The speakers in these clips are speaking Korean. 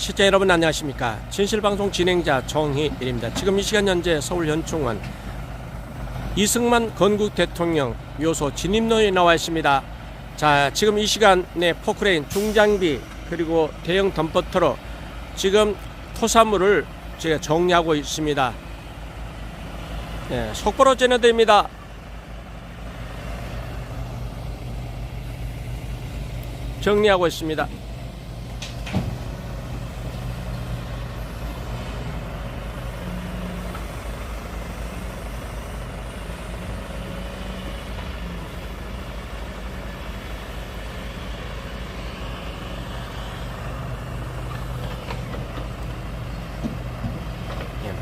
시청자 여러분 안녕하십니까. 진실방송 진행자 정희일입니다. 지금 이 시간 현재 서울 현충원 이승만 건국 대통령 묘소 진입로에 나와 있습니다. 자, 지금 이 시간에 포크레인, 중장비 그리고 대형 덤퍼트럭 지금 토사물을 제가 정리하고 있습니다. 네, 속보로 전해드립니다. 정리하고 있습니다.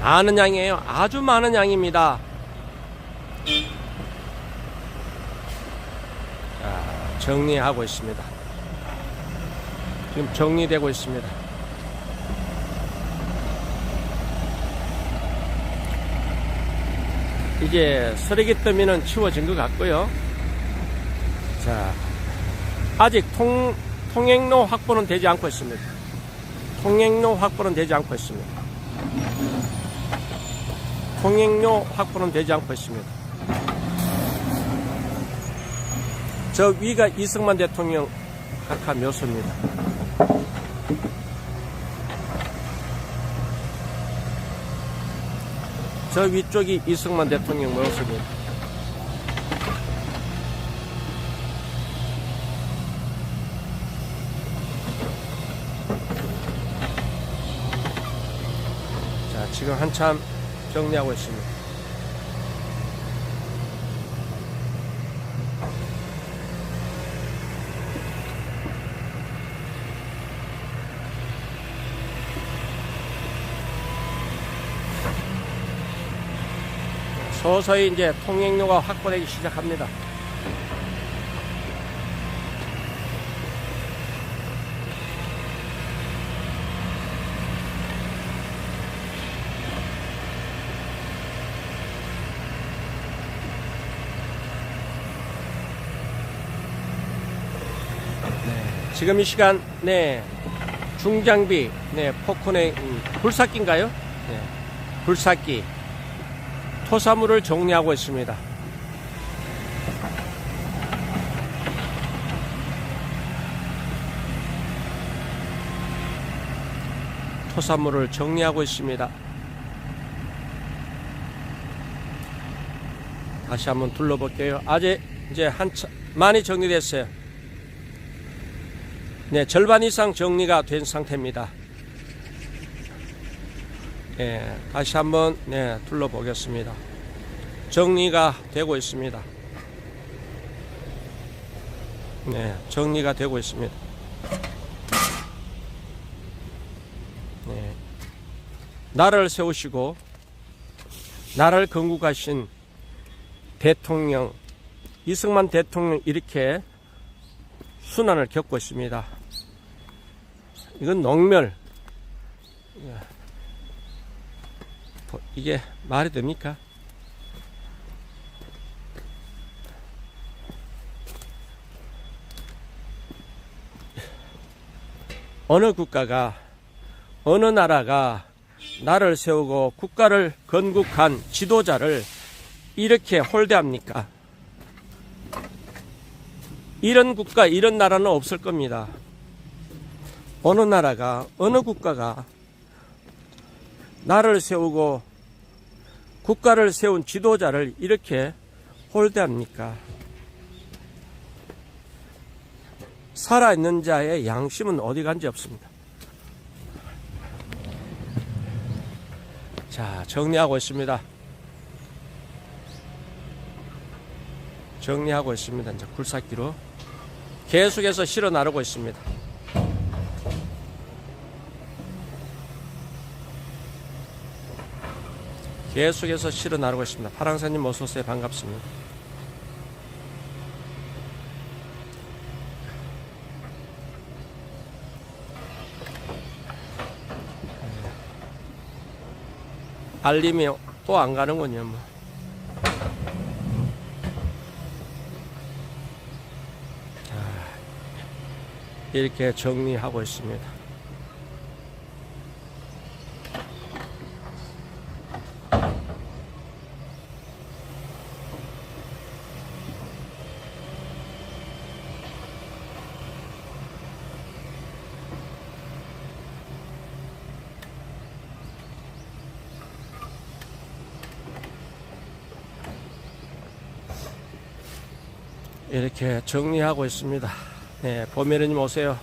많은 양이에요. 아주 많은 양입니다. 자, 정리하고 있습니다. 지금 정리되고 있습니다. 이제 쓰레기 더미는 치워진 것 같고요. 자, 아직 통행로 확보는 되지 않고 있습니다. 통행로 확보는 되지 않고 있습니다. 통행료 확보는 되지 않고 있습니다. 저 위가 이승만 대통령 각하 묘소입니다. 저 위쪽이 이승만 대통령 묘소입니다. 자, 지금 한참 정리하고 있습니다. 서서히 이제 통행료가 확보되기 시작합니다. 지금 이 시간, 중장비, 포크레인, 불삭기인가요? 불삭기, 토사물을 정리하고 있습니다. 토사물을 정리하고 있습니다. 다시 한번 둘러볼게요. 아직 이제 한참 많이 정리됐어요. 네, 절반 이상 정리가 된 상태입니다. 네, 다시 한번 둘러보겠습니다. 정리가 되고 있습니다. 네, 정리가 되고 있습니다. 네, 나라를 세우시고 나라를 건국하신 대통령 이승만 대통령 이렇게 순환을 겪고 있습니다. 이건 농멸. 이게 말이 됩니까? 어느 국가가, 어느 나라가 나라를 세우고 국가를 건국한 지도자를 이렇게 홀대합니까? 이런 국가, 이런 나라는 없을 겁니다. 어느 나라가, 어느 국가가 나라를 세우고 국가를 세운 지도자를 이렇게 홀대합니까? 살아있는 자의 양심은 어디 간지 없습니다. 자, 정리하고 있습니다. 정리하고 있습니다. 이제 굴삭기로 계속해서 실어 나르고 있습니다. 계속해서 실어 나르고 있습니다. 파랑사님 어서오세요. 반갑습니다. 알림이 또 안 가는군요. 뭐. 이렇게 정리하고 있습니다. 이렇게 정리하고 있습니다. 네, 보미르님 오세요.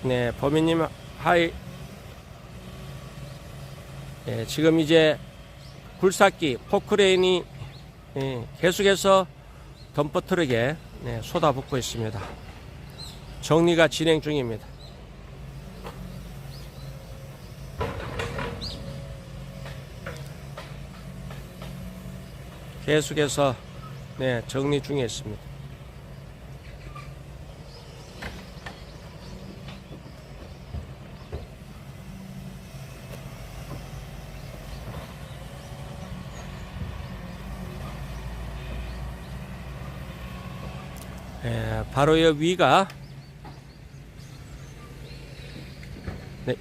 네, 보미님 하이. 네, 지금 이제 굴삭기 포크레인이 계속해서 덤퍼트럭에 쏟아붓고 있습니다. 정리가 진행 중입니다. 계속해서 정리 중에 있습니다. 바로 이 위가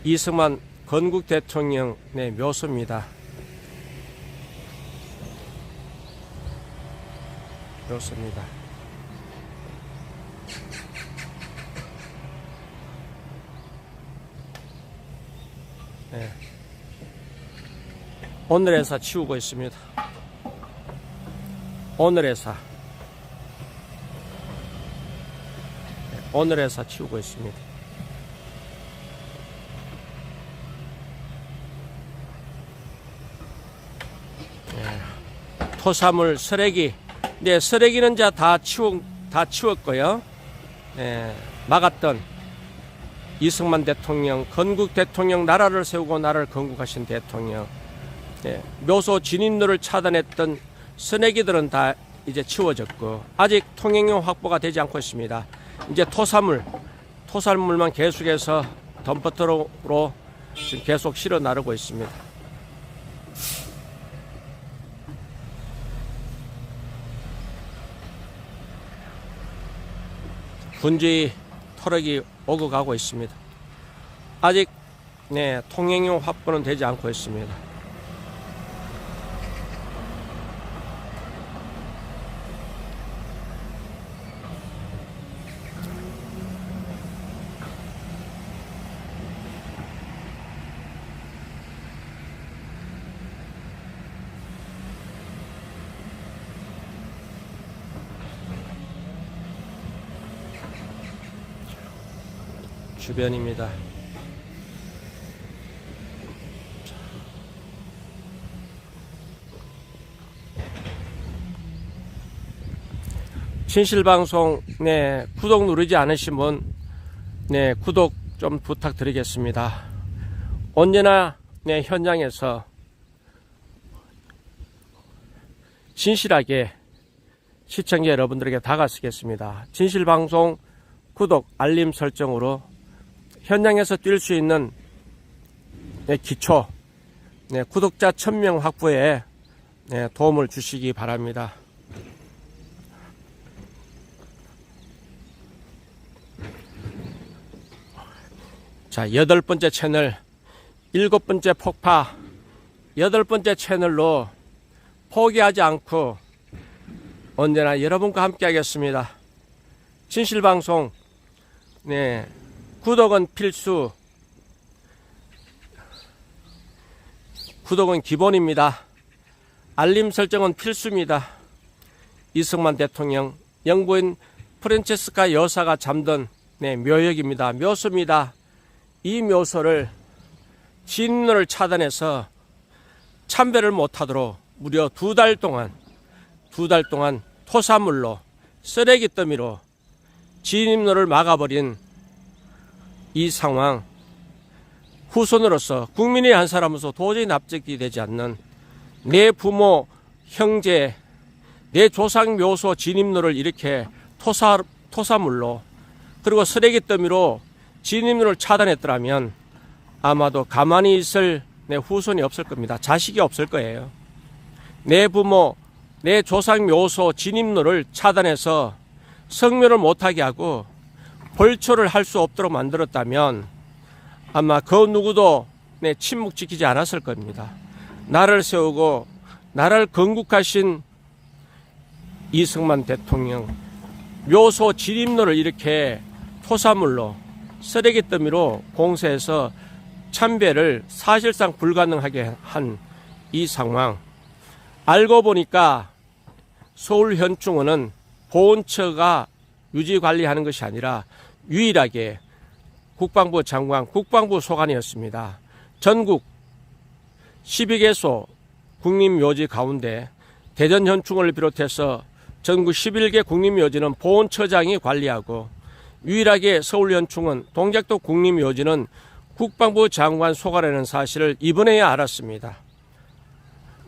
이승만 건국 대통령 묘소입니다. 묘소입니다. 오늘의 사 치우고 있습니다. 오늘의 사. 오늘의 사 치우고 있습니다. 토사물, 쓰레기. 쓰레기는 이제 다 치웠고요. 막았던 이승만 대통령, 건국 대통령, 나라를 세우고 나라를 건국하신 대통령, 묘소 진입로를 차단했던 쓰레기들은 다 이제 치워졌고, 아직 통행료 확보가 되지 않고 있습니다. 이제 토사물만 계속해서 덤퍼트럭으로 지금 계속 실어 나르고 있습니다. 분주히 트럭이 오고 가고 있습니다. 아직 통행료 확보는 되지 않고 있습니다. 주변입니다. 진실방송 구독 누르지 않으신 분 구독 좀 부탁드리겠습니다. 언제나 현장에서 진실하게 시청자 여러분들에게 다가서겠습니다. 진실방송 구독 알림 설정으로 현장에서 뛸 수 있는 기초 구독자 1000명 확보에 도움을 주시기 바랍니다. 자, 8번째 채널, 7번째 폭파, 8번째 채널로 포기하지 않고 언제나 여러분과 함께 하겠습니다. 진실방송 구독은 필수, 구독은 기본입니다. 알림 설정은 필수입니다. 이승만 대통령, 영부인 프란체스카 여사가 잠든 묘역입니다. 묘소입니다. 이 묘소를 진로를 차단해서 참배를 못하도록 무려 2달 동안 토사물로, 쓰레기 더미로 진입로를 막아버린 이 상황, 후손으로서 국민의 한 사람으로서 도저히 납득이 되지 않는 내 부모, 형제, 내 조상 묘소 진입로를 이렇게 토사물로 그리고 쓰레기 더미로 진입로를 차단했더라면 아마도 가만히 있을 내 후손이 없을 겁니다. 자식이 없을 거예요. 내 부모, 내 조상 묘소 진입로를 차단해서 성묘를 못하게 하고 벌초를 할 수 없도록 만들었다면 아마 그 누구도 침묵 지키지 않았을 겁니다. 나라를 세우고 나라를 건국하신 이승만 대통령 묘소 진입로를 이렇게 토사물로, 쓰레기 더미로 공세해서 참배를 사실상 불가능하게 한 이 상황, 알고 보니까 서울 현충원은 보훈처가 유지 관리하는 것이 아니라 유일하게 국방부 장관, 국방부 소관이었습니다. 전국 12개소 국립묘지 가운데 대전현충원을 비롯해서 전국 11개 국립묘지는 보훈처장이 관리하고 유일하게 서울현충원, 동작도 국립묘지는 국방부 장관 소관이라는 사실을 이번에야 알았습니다.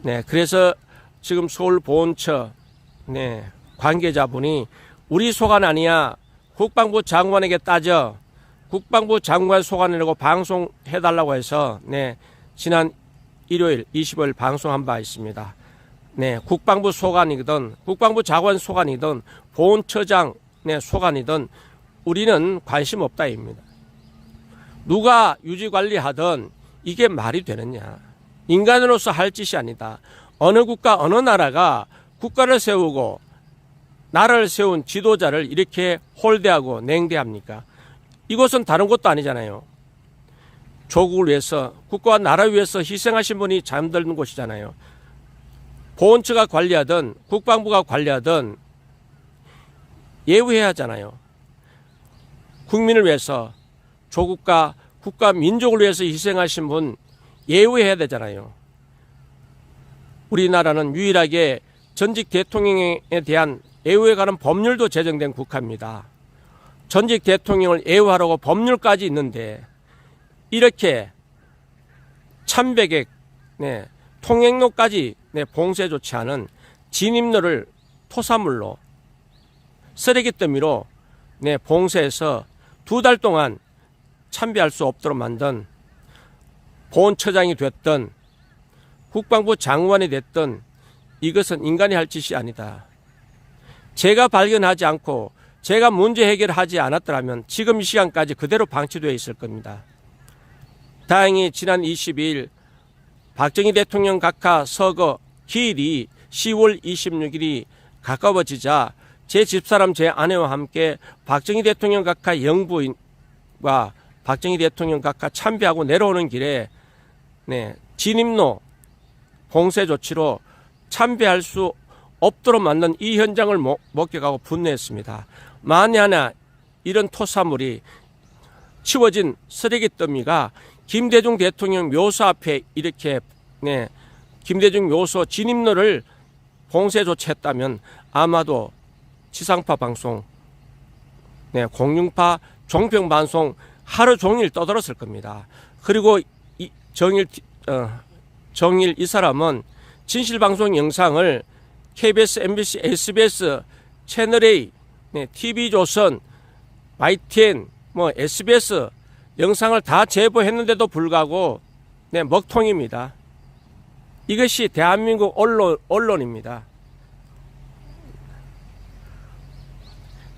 네, 그래서 지금 서울보훈처 관계자분이 우리 소관 아니야, 국방부 장관에게 따져, 국방부 장관 소관이라고 방송해달라고 해서 지난 일요일 25일 방송한 바 있습니다. 국방부 소관이든 국방부 장관 소관이든 보훈처장 소관이든 우리는 관심 없다입니다. 누가 유지관리하든 이게 말이 되느냐. 인간으로서 할 짓이 아니다. 어느 국가 어느 나라가 국가를 세우고 나라를 세운 지도자를 이렇게 홀대하고 냉대합니까? 이것은 다른 것도 아니잖아요. 조국을 위해서, 국가와 나라 위해서 희생하신 분이 잠드는 곳이잖아요. 보훈처가 관리하든 국방부가 관리하든 예우해야 하잖아요. 국민을 위해서, 조국과 국가 민족을 위해서 희생하신 분 예우해야 되잖아요. 우리나라는 유일하게 전직 대통령에 대한 예우에 관한 법률도 제정된 국가입니다. 전직 대통령을 예우하라고 법률까지 있는데 이렇게 참배객 통행로까지 봉쇄조치 하는 진입로를 토사물로 쓰레기 더미로 봉쇄해서 2달 동안 참배할 수 없도록 만든 보훈처장이 됐든 국방부 장관이 됐든 이것은 인간이 할 짓이 아니다. 제가 발견하지 않고 제가 문제 해결하지 않았더라면 지금 이 시간까지 그대로 방치되어 있을 겁니다. 다행히 지난 22일 박정희 대통령 각하 서거 기일이 10월 26일이 가까워지자 제 집사람 제 아내와 함께 박정희 대통령 각하 영부인과 박정희 대통령 각하 참배하고 내려오는 길에 진입로 봉쇄 조치로 참배할 수 없도록 만든 이 현장을 목격하고 분노했습니다. 만에 하나 이런 토사물이 치워진 쓰레기 더미가 김대중 대통령 묘소 앞에 이렇게 김대중 묘소 진입로를 봉쇄 조치했다면 아마도 지상파 방송, 공중파 종편 방송 하루 종일 떠들었을 겁니다. 그리고 정일 이 사람은 진실방송 영상을 KBS, MBC, SBS, 채널A, TV조선, YTN, SBS 영상을 다 제보했는데도 불구하고 먹통입니다. 이것이 대한민국 언론입니다.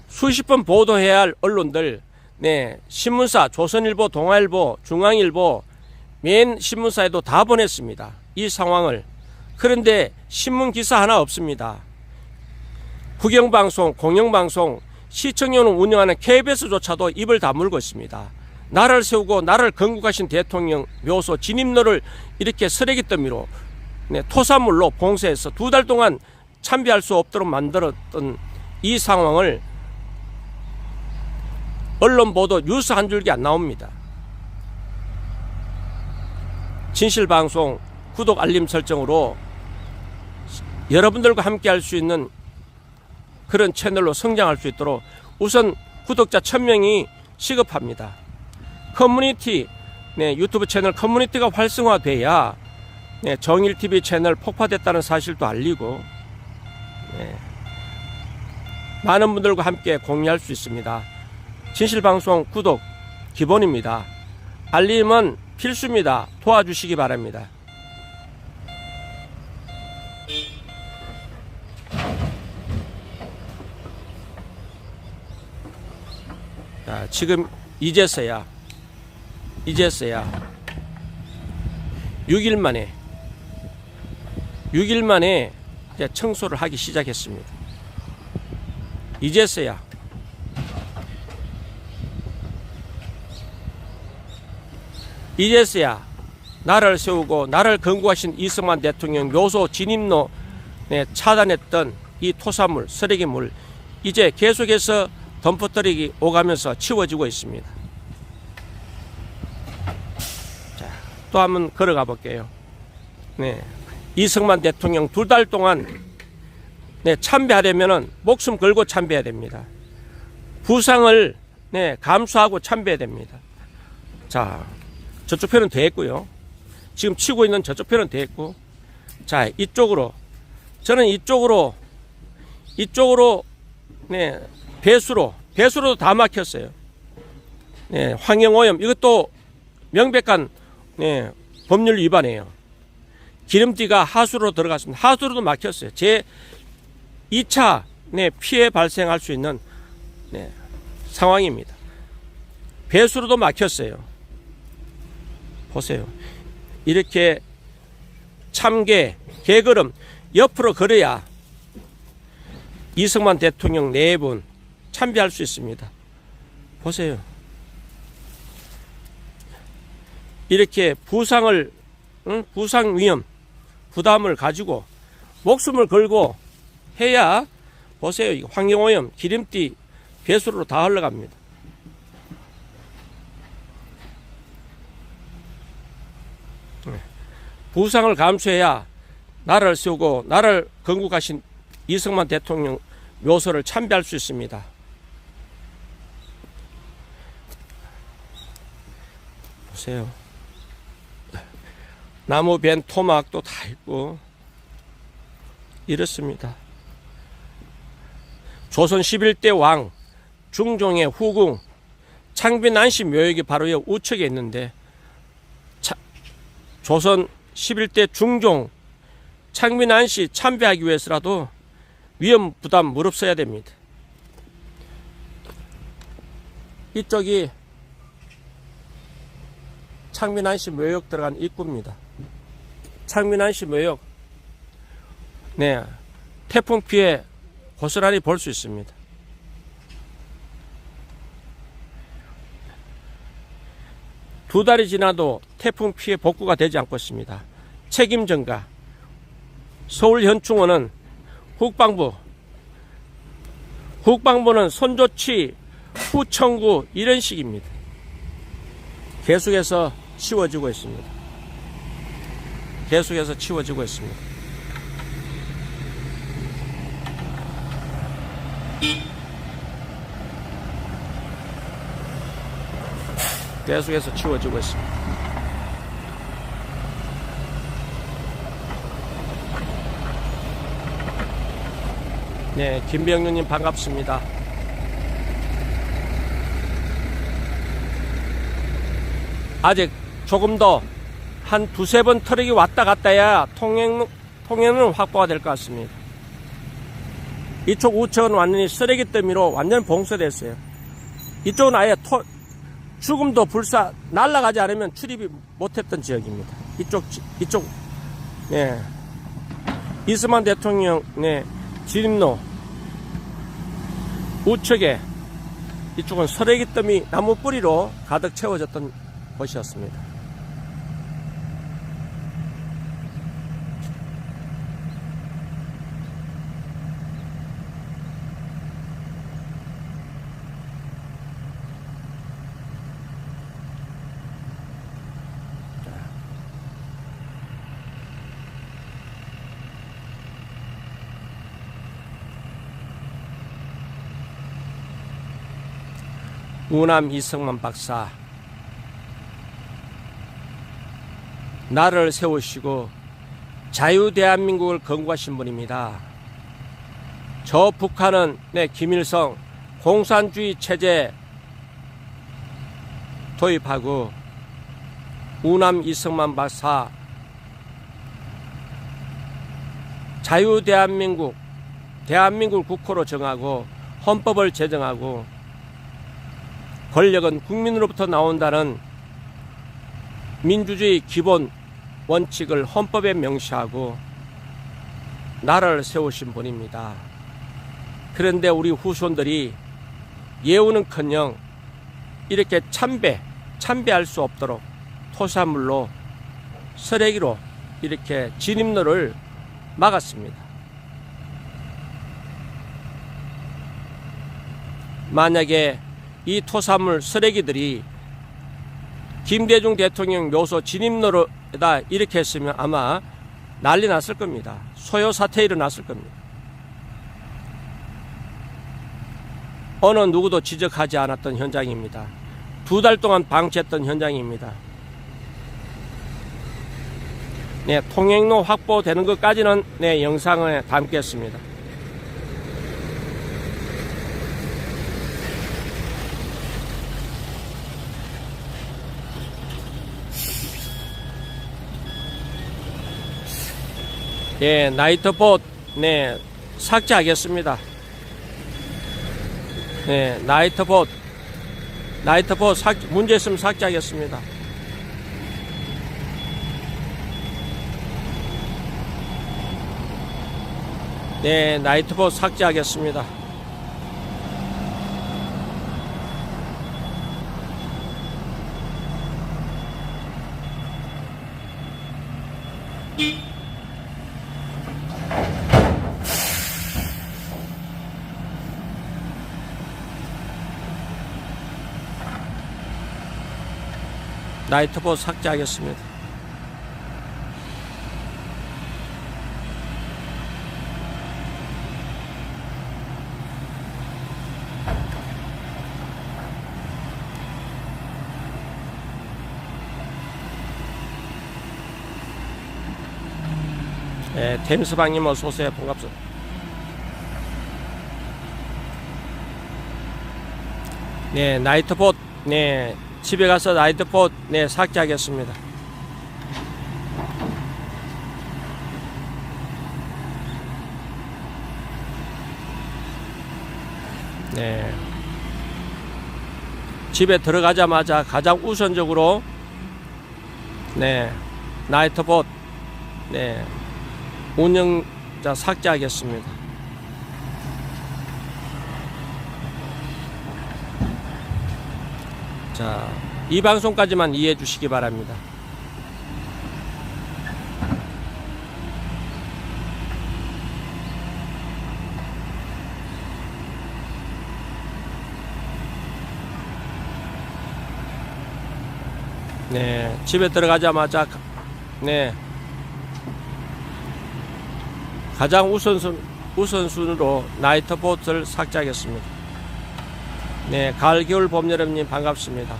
수십 번 보도해야 할 언론들, 신문사, 조선일보, 동아일보, 중앙일보, 맨 신문사에도 다 보냈습니다. 이 상황을. 그런데 신문 기사 하나 없습니다. 국영방송, 공영방송, 시청료는 운영하는 KBS조차도 입을 다물고 있습니다. 나라를 세우고 나라를 건국하신 대통령 묘소 진입로를 이렇게 쓰레기 더미로 토사물로 봉쇄해서 2달 동안 참배할 수 없도록 만들었던 이 상황을 언론 보도 뉴스 한 줄기 안 나옵니다. 진실방송 구독 알림 설정으로 여러분들과 함께 할 수 있는 그런 채널로 성장할 수 있도록 우선 구독자 1000명이 시급합니다. 커뮤니티, 유튜브 채널 커뮤니티가 활성화돼야 정일TV 채널 폭파됐다는 사실도 알리고 많은 분들과 함께 공유할 수 있습니다. 진실방송 구독 기본입니다. 알림은 필수입니다. 도와주시기 바랍니다. 자, 지금 이제서야 6일 만에 이제 청소를 하기 시작했습니다. 이제서야 나라를 세우고 나라를 건국하신 이승만 대통령 묘소 진입로 차단했던 이 토사물, 쓰레기물 이제 계속해서 덤퍼트럭이 오가면서 치워지고 있습니다. 자, 또 한번 걸어가 볼게요. 네, 이승만 대통령 2달 동안 네, 참배하려면은 목숨 걸고 참배해야 됩니다. 부상을 네, 감수하고 참배해야 됩니다. 자, 저쪽 편은 됐고요. 지금 치고 있는 저쪽 편은 됐고, 자, 이쪽으로 저는 이쪽으로 네, 배수로도 다 막혔어요. 네, 환경오염 이것도 명백한 네, 법률 위반이에요. 기름띠가 하수로 들어갔습니다. 하수로도 막혔어요. 제 2차 네, 피해 발생할 수 있는 네, 상황입니다. 배수로도 막혔어요. 보세요. 이렇게 참개, 개걸음 옆으로 걸어야 이승만 대통령 4분 참배할 수 있습니다. 보세요. 이렇게 부상을 부상 위험 부담을 가지고 목숨을 걸고 해야 보세요. 이거 환경오염 기름띠 배수로로 다 흘러갑니다. 부상을 감수해야 나라를 세우고 나라를 건국하신 이승만 대통령 묘소를 참배할 수 있습니다. 보세요. 나무 벤 토막도 다 있고 이렇습니다. 조선 11대 왕 중종의 후궁 창빈난시 묘역이 바로 이 우측에 있는데 조선 11대 중종 창빈난시 참배하기 위해서라도 위험 부담 무릅써야 됩니다. 이쪽이 창빈난시 묘역 들어간 입구입니다. 창빈난시 묘역 네, 태풍 피해 고스란히 볼 수 있습니다. 두 달이 지나도 태풍 피해 복구가 되지 않고 있습니다. 책임 전가 서울현충원은 국방부는 손조치 후청구 이런 식입니다. 계속해서 치워지고 있습니다. 계속해서 치워지고 있습니다. 계속해서 치워지고 있습니다. 네, 김병윤님 반갑습니다. 아직 조금 더 한 2-3번 트럭이 왔다 갔다 해야 통행은 확보가 될 것 같습니다. 이쪽 우측은 완전히 쓰레기 더미로 완전 봉쇄됐어요. 이쪽은 아예 죽음도 불사 날아가지 않으면 출입이 못했던 지역입니다. 이쪽 네, 이승만 대통령 네, 진입로 우측에 이쪽은 쓰레기 더미 나무 뿌리로 가득 채워졌던 곳이었습니다. 우남 이승만 박사 나라를 세우시고 자유대한민국을 건국하신 분입니다. 저 북한은 네, 김일성 공산주의 체제 도입하고 우남 이승만 박사 자유대한민국 대한민국을 국호로 정하고 헌법을 제정하고 권력은 국민으로부터 나온다는 민주주의 기본 원칙을 헌법에 명시하고 나라를 세우신 분입니다. 그런데 우리 후손들이 예우는커녕 이렇게 참배할 수 없도록 토사물로 쓰레기로 이렇게 진입로를 막았습니다. 만약에 이 토사물 쓰레기들이 김대중 대통령 묘소 진입로에다 이렇게 했으면 아마 난리 났을 겁니다. 소요 사태 일어났을 겁니다. 어느 누구도 지적하지 않았던 현장입니다. 2달 동안 방치했던 현장입니다. 네, 통행로 확보되는 것까지는 네, 영상에 담겠습니다. 예, 나이트봇 네, 삭제하겠습니다. 네, 나이트봇 문제 있으면 삭제하겠습니다. 네, 나이트봇 삭제하겠습니다. 나이트봇 삭제하겠습니다. 네, 템스방님 어서오세요. 반갑습니다. 네, 나이트봇 네, 집에 가서 나이트봇 네, 삭제하겠습니다. 네, 집에 들어가자마자 가장 우선적으로 네, 나이트봇 네, 운영자 삭제하겠습니다. 자, 이 방송까지만 이해해 주시기 바랍니다. 네, 집에 들어가자마자 네, 가장 우선순으로 나이트봇을 삭제하겠습니다. 네, 가을, 겨울, 봄, 여름님 반갑습니다.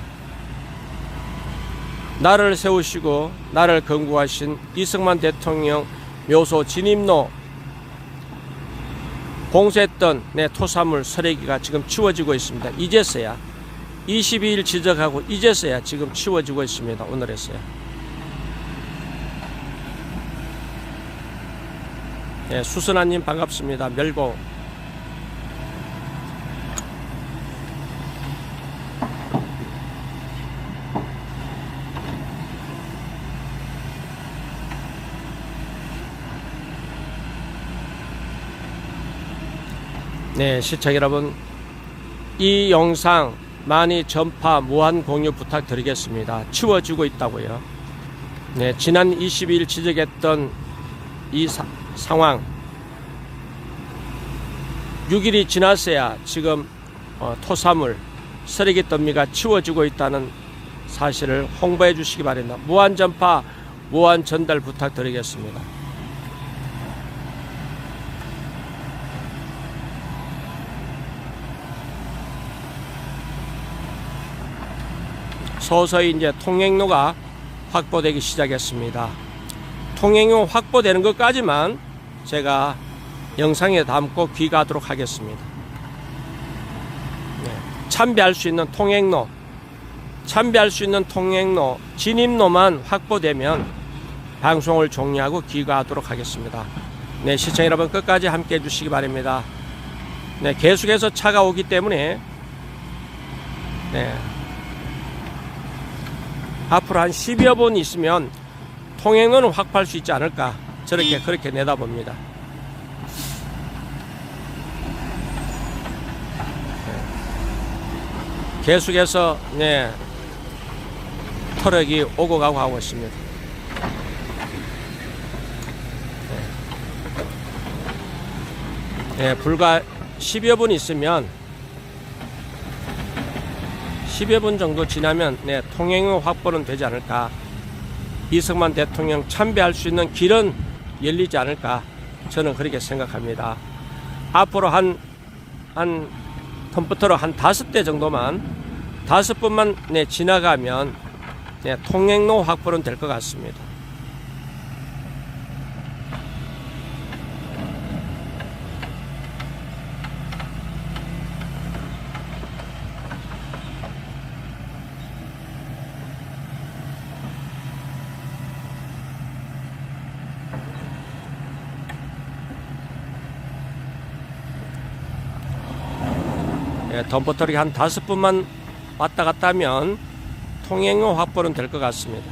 나를 세우시고 나를 건국하신 이승만 대통령 묘소 진입로 공세했던 네, 토사물 쓰레기가 지금 치워지고 있습니다. 이제서야 22일 지적하고 이제서야 지금 치워지고 있습니다. 오늘에서야. 네, 수선아님 반갑습니다. 멸고 네, 시청자 여러분, 이 영상 많이 전파 무한 공유 부탁드리겠습니다. 치워지고 있다고요. 네, 지난 22일 지적했던 이 상황 6일이 지났어야 지금 토사물 쓰레기 더미가 치워지고 있다는 사실을 홍보해 주시기 바랍니다. 무한 전파 무한 전달 부탁드리겠습니다. 서서히 이제 통행로가 확보되기 시작했습니다. 통행로 확보되는 것까지만 제가 영상에 담고 귀가하도록 하겠습니다. 네, 참배할 수 있는 통행로, 진입로만 확보되면 방송을 종료하고 귀가하도록 하겠습니다. 네, 시청자 여러분 끝까지 함께 해주시기 바랍니다. 네, 계속해서 차가 오기 때문에 네, 앞으로 한 10여 분 있으면 통행로는 확보할 수 있지 않을까, 그렇게 내다봅니다. 계속해서 네, 트럭이 오고 가고 하고 있습니다. 네, 불과 10여 분 있으면 10여 분 정도 지나면 통행로 확보는 되지 않을까. 이승만 대통령 참배할 수 있는 길은 열리지 않을까. 저는 그렇게 생각합니다. 앞으로 한 컴퓨터로 한 5대 정도만 5분만 지나가면 통행로 확보는 될 것 같습니다. 덤퍼터리 한 5분만 왔다 갔다 하면 통행로 확보는 될 것 같습니다.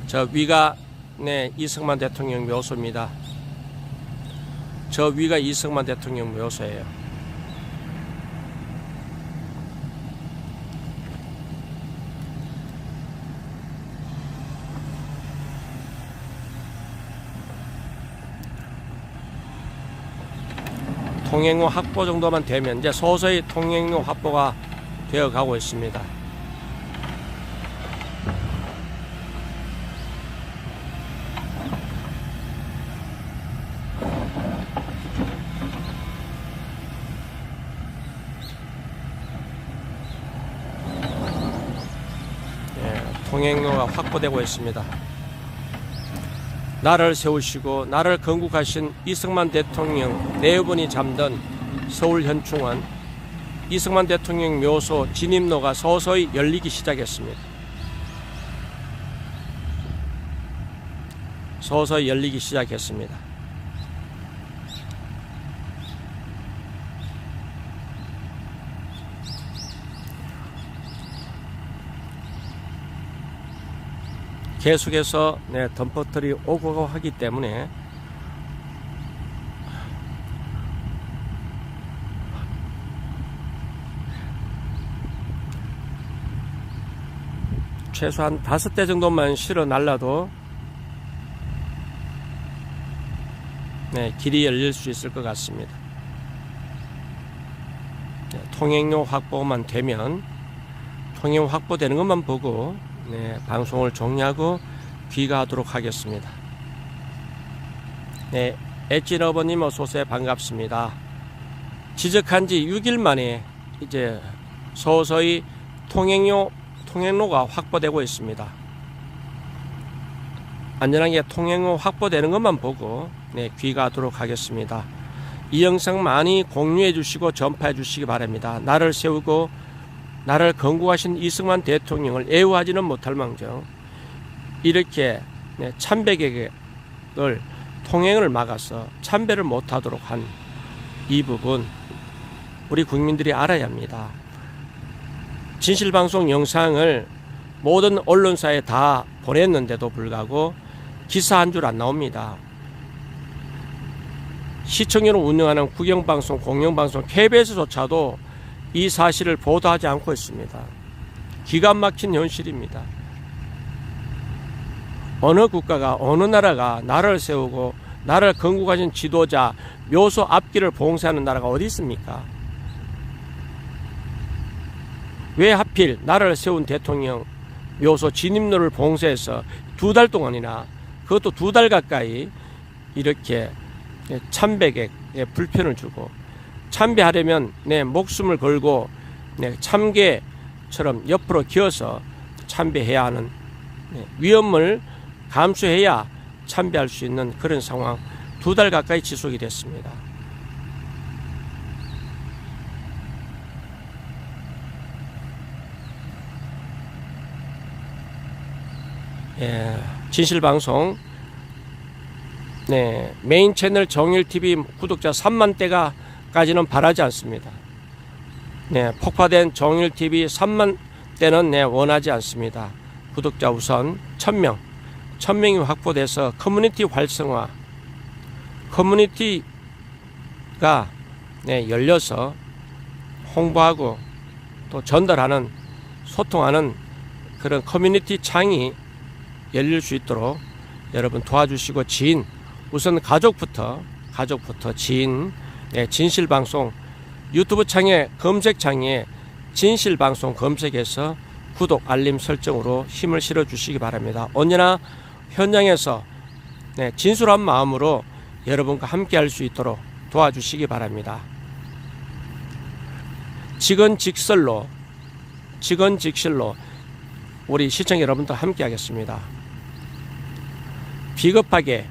저 위가 이승만 대통령 묘소입니다. 저 위가 이승만 대통령 묘소예요. 통행로 확보 정도만 되면 이제 서서히 통행로 확보가 되어 가고 있습니다. 통행로가 확보되고 있습니다. 나라를 세우시고 나라를 건국하신 이승만 대통령 내후분이 잠든 서울 현충원 이승만 대통령 묘소 진입로가 서서히 열리기 시작했습니다. 서서히 열리기 시작했습니다. 계속해서 덤퍼들이 오고 하기 때문에 최소한 5대 정도만 실어 날라도 길이 열릴 수 있을 것 같습니다. 통행로 확보만 되면 통행 확보되는 것만 보고 방송을 종료하고 귀가하도록 하겠습니다. 엣지러버님 어서오세요. 반갑습니다. 지적한 지 6일 만에 이제 서서히 통행로가 확보되고 있습니다. 안전하게 통행로 확보되는 것만 보고 귀가하도록 하겠습니다. 이 영상 많이 공유해 주시고 전파해 주시기 바랍니다. 나를 세우고 나라를 건국하신 이승만 대통령을 애우하지는 못할 망정 이렇게 참배객을 통행을 막아서 참배를 못하도록 한 이 부분 우리 국민들이 알아야 합니다. 진실방송 영상을 모든 언론사에 다 보냈는데도 불구하고 기사 한 줄 안 나옵니다. 시청률을 운영하는 국영방송, 공영방송, KBS조차도 이 사실을 보도하지 않고 있습니다. 기가 막힌 현실입니다. 어느 국가가 어느 나라가 나라를 세우고 나라를 건국하신 지도자 묘소 앞길을 봉쇄하는 나라가 어디 있습니까? 왜 하필 나라를 세운 대통령 묘소 진입로를 봉쇄해서 2달 동안이나 그것도 2달 가까이 이렇게 참배객에 불편을 주고 참배하려면 내 목숨을 걸고 참개처럼 옆으로 기어서 참배해야 하는 위험을 감수해야 참배할 수 있는 그런 상황 2달 가까이 지속이 됐습니다. 진실방송 메인 채널 정일TV 구독자 3만대까지는 바라지 않습니다. 폭파된 정일TV 3만대는 원하지 않습니다. 구독자 우선 1000명이 확보돼서 커뮤니티 활성화 커뮤니티가 열려서 홍보하고 또 전달하는 소통하는 그런 커뮤니티 창이 열릴 수 있도록 여러분 도와주시고 우선 가족부터 지인 진실방송 유튜브 창에 검색창에 진실방송 검색해서 구독 알림 설정으로 힘을 실어 주시기 바랍니다. 언제나 현장에서 진솔한 마음으로 여러분과 함께 할 수 있도록 도와주시기 바랍니다. 직언직설로 우리 시청자 여러분들 함께 하겠습니다. 비겁하게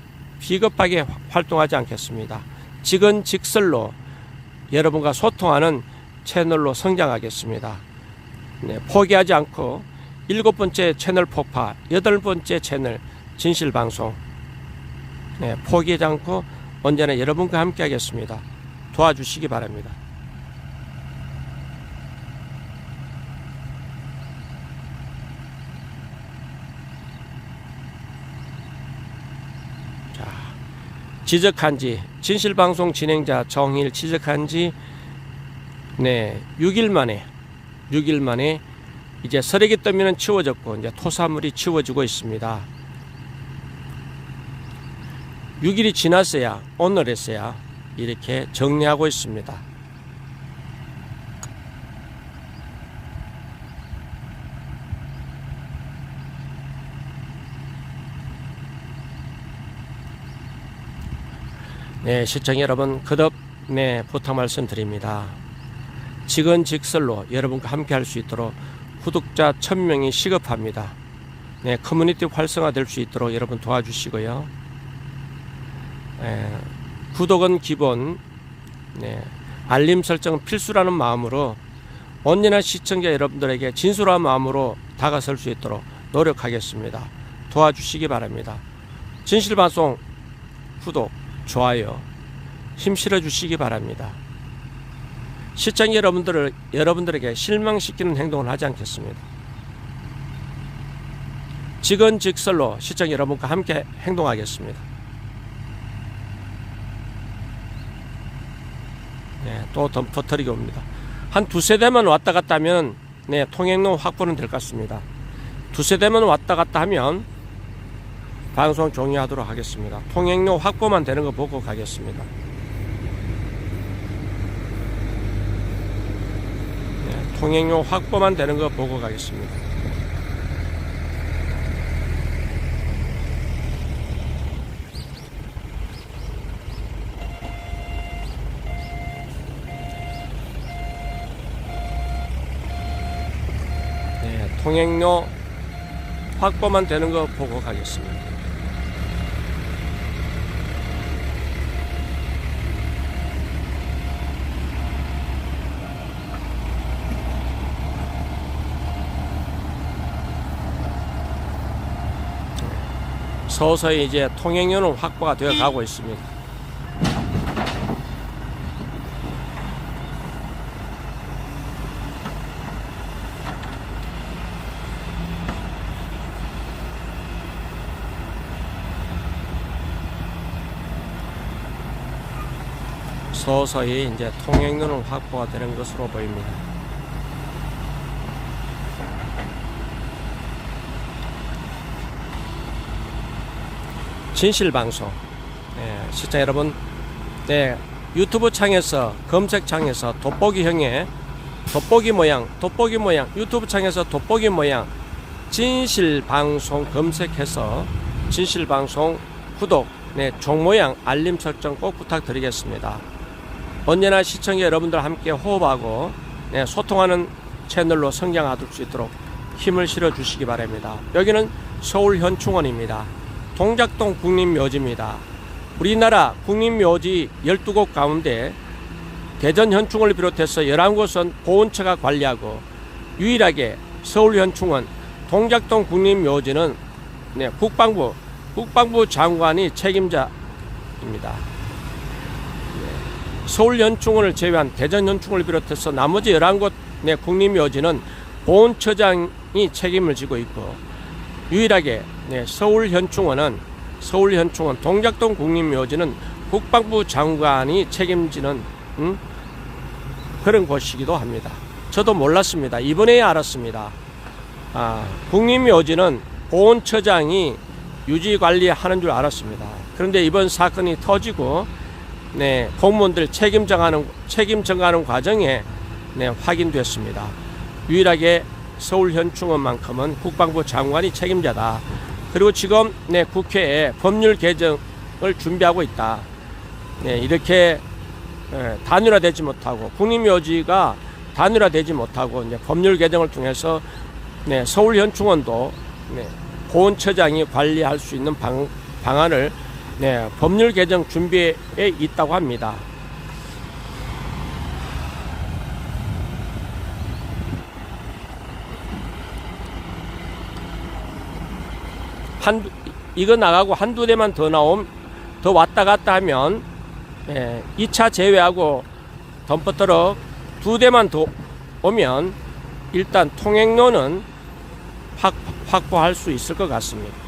활동하지 않겠습니다. 직언직설로 여러분과 소통하는 채널로 성장하겠습니다. 포기하지 않고 7번째 채널 폭파, 8번째 채널 진실방송 포기하지 않고 언제나 여러분과 함께 하겠습니다. 도와주시기 바랍니다. 지적한 지 진실방송 진행자 정일 지적한 지 6일 만에 이제 쓰레기 더미는 치워졌고 이제 토사물이 치워지고 있습니다. 6일이 지났어야 오늘에서야 이렇게 정리하고 있습니다. 시청자 여러분 거듭 부탁 말씀드립니다. 직언직설로 여러분과 함께 할 수 있도록 구독자 1000명이 시급합니다. 커뮤니티 활성화 될 수 있도록 여러분 도와주시고요. 구독은 기본, 알림 설정은 필수라는 마음으로 언제나 시청자 여러분들에게 진솔한 마음으로 다가설 수 있도록 노력하겠습니다. 도와주시기 바랍니다. 진실방송 구독, 좋아요 힘 실어 주시기 바랍니다. 시청자 여러분들에게 실망시키는 행동을 하지 않겠습니다. 직언직설로 시청자 여러분과 함께 행동하겠습니다. 또 덤퍼터리게 옵니다. 한 두세 대만 왔다 갔다 하면 통행로 확보는 될 것 같습니다. 두세 대만 왔다 갔다 하면 방송 종료하도록 하겠습니다. 통행료 확보만 되는 거 보고 가겠습니다. 통행료 확보만 되는 거 보고 가겠습니다. 통행료 확보만 되는 거 보고 가겠습니다. 서서히 이제 통행료는 확보가 되어 가고 있습니다. 서서히 이제 통행료는 확보가 되는 것으로 보입니다. 진실방송 시청자 여러분 유튜브 창에서 검색창에서 돋보기형의 돋보기 모양 유튜브 창에서 돋보기 모양 진실방송 검색해서 진실방송 구독 종모양 알림 설정 꼭 부탁드리겠습니다. 언제나 시청자 여러분들 함께 호흡하고 소통하는 채널로 성장할 수 있도록 힘을 실어 주시기 바랍니다. 여기는 서울 현충원입니다. 동작동 국립묘지입니다. 우리나라 국립묘지 12곳 가운데 대전 현충원을 비롯해서 11곳은 보훈처가 관리하고 유일하게 서울 현충원 동작동 국립묘지는 국방부 장관이 책임자입니다. 서울 현충원을 제외한 대전 현충원을 비롯해서 나머지 11곳 국립묘지는 보훈처장이 책임을 지고 있고 유일하게 서울 현충원 동작동 국립묘지는 국방부 장관이 책임지는 그런 곳이기도 합니다. 저도 몰랐습니다. 이번에야 알았습니다. 국립묘지는 보훈처장이 유지관리하는 줄 알았습니다. 그런데 이번 사건이 터지고 네, 공무원들 책임 정하는 과정에 네, 확인됐습니다. 유일하게 서울현충원만큼은 국방부 장관이 책임자다. 그리고 지금 네, 국회에 법률 개정을 준비하고 있다. 네, 이렇게 단일화되지 못하고 국립묘지가 단일화되지 못하고 이제 법률 개정을 통해서 네, 서울현충원도 네, 보훈처장이 관리할 수 있는 방안을 네, 법률 개정 준비에 있다고 합니다. 이거 나가고 한두 대만 더 왔다 갔다 하면 2차 제외하고 덤퍼트럭 2대만 더 오면 일단 통행로는 확보할 수 있을 것 같습니다.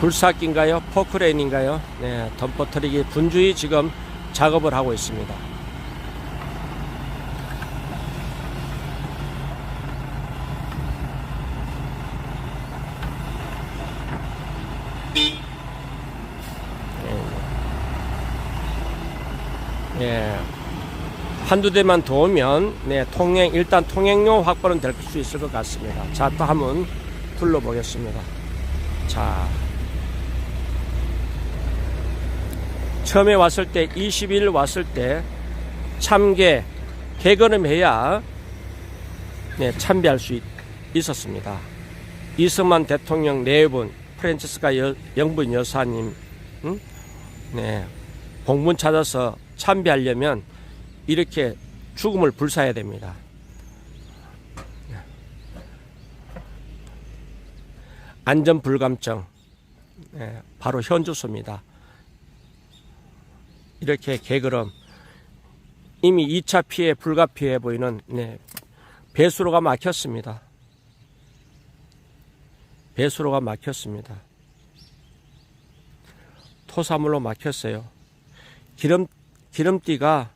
굴삭기인가요? 포크레인인가요? 네, 덤퍼트럭이 분주히 지금 작업을 하고 있습니다. 예, 한두 대만 더 오면 네, 일단 통행료 확보는 될 수 있을 것 같습니다. 자, 또 한번 둘러보겠습니다. 자, 처음에 왔을 때 20일 왔을 때 개걸음해야 네, 참배할 수 있었습니다. 이승만 대통령 네 분, 프란치스카 영분 여사님 네, 공문 찾아서 참배하려면 이렇게 죽음을 불사해야 됩니다. 안전불감증 네, 바로 현주소입니다. 이렇게 개걸음 이미 2차 피해 불가피해 보이는 네, 배수로가 막혔습니다. 배수로가 막혔습니다. 토사물로 막혔어요. 기름띠가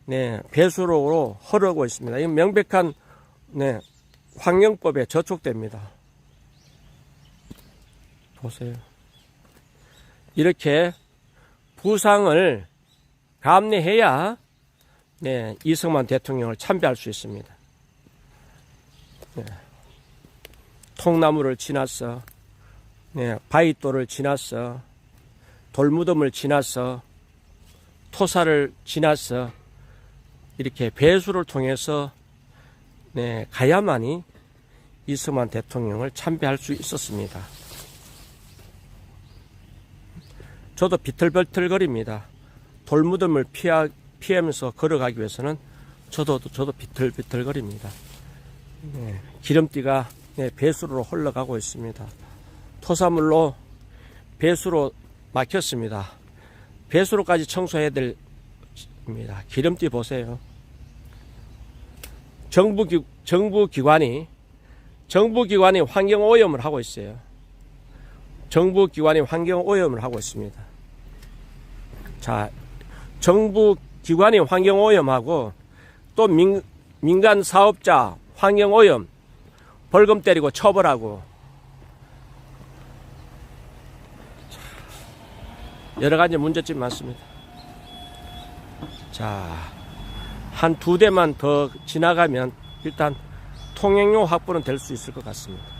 네, 배수로로 흐르고 있습니다. 이건 명백한 네, 환경법에 저촉됩니다. 보세요. 이렇게 부상을 감내해야 네, 이승만 대통령을 참배할 수 있습니다. 네. 통나무를 지나서 네, 바위돌을 지나서 돌무덤을 지나서 토사를 지나서 이렇게 배수를 통해서 네, 가야만이 이승만 대통령을 참배할 수 있었습니다. 저도 비틀비틀거립니다. 돌무덤을 피하면서 걸어가기 위해서는 저도 비틀비틀거립니다. 네, 기름띠가 네, 배수로로 흘러가고 있습니다. 토사물로 배수로 막혔습니다. 배수로까지 청소해야 됩니다. 기름띠 보세요. 정부기관이 환경오염을 하고 있어요. 정부기관이 환경오염을 하고 있습니다. 자, 정부기관이 환경오염하고 또 민간 사업자 환경오염 벌금 때리고 처벌하고 여러 가지 문제점이 많습니다. 자, 한 두 대만 더 지나가면 일단 통행료 확보는 될 수 있을 것 같습니다.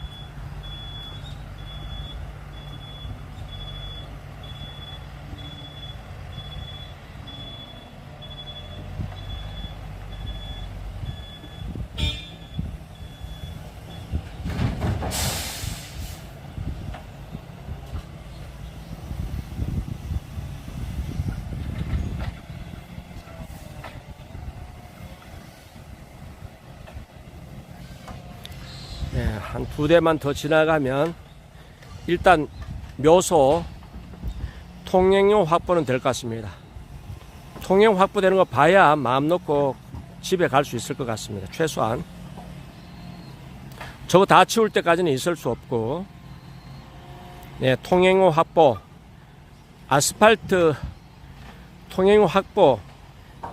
네, 한 두 대만 더 지나가면 일단 묘소 통행료 확보는 될 것 같습니다. 통행 확보되는 거 봐야 마음 놓고 집에 갈 수 있을 것 같습니다. 최소한 저거 다 치울 때까지는 있을 수 없고 네, 통행로 확보, 아스팔트 통행로 확보,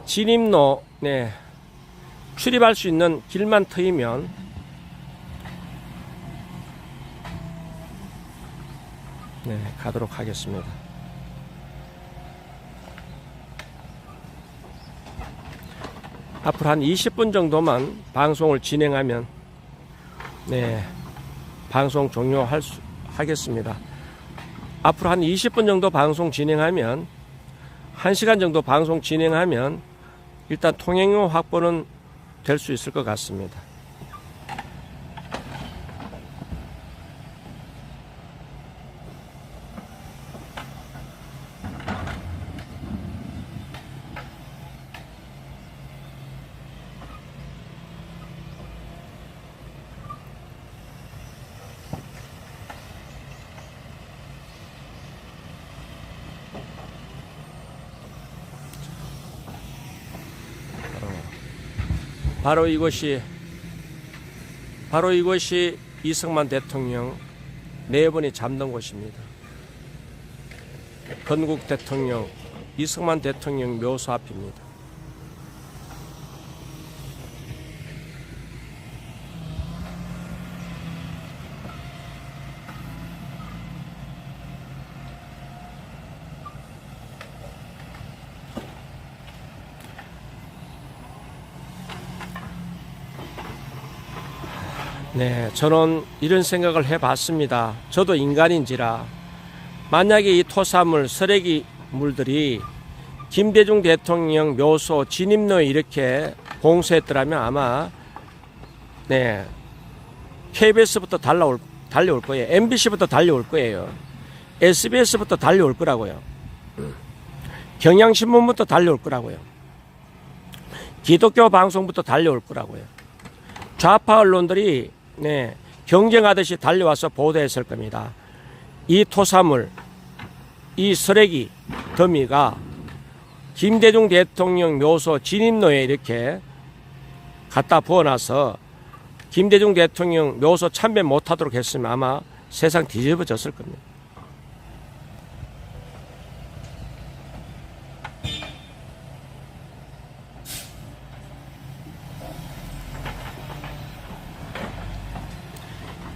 진입로, 네, 출입할 수 있는 길만 트이면 네, 가도록 하겠습니다. 앞으로 한 20분 정도만 방송을 진행하면 네, 방송 하겠습니다. 앞으로 한 20분 정도 방송 진행하면 1시간 정도 방송 진행하면 일단 통행료 확보는 될 수 있을 것 같습니다. 바로 이것이 이승만 대통령 4번이 잠든 곳입니다. 건국 대통령 이승만 대통령 묘소 앞입니다. 네, 저는 이런 생각을 해봤습니다. 저도 인간인지라 만약에 이 토사물, 쓰레기 물들이 김대중 대통령 묘소 진입로에 이렇게 봉쇄했더라면 아마 네, KBS부터 달려올 거예요. MBC부터 달려올 거예요. SBS부터 달려올 거라고요. 경향신문부터 달려올 거라고요. 기독교 방송부터 달려올 거라고요. 좌파 언론들이 네, 경쟁하듯이 달려와서 보도했을 겁니다. 이 토사물, 이 쓰레기 더미가 김대중 대통령 묘소 진입로에 이렇게 갖다 부어놔서 김대중 대통령 묘소 참배 못하도록 했으면 아마 세상 뒤집어졌을 겁니다.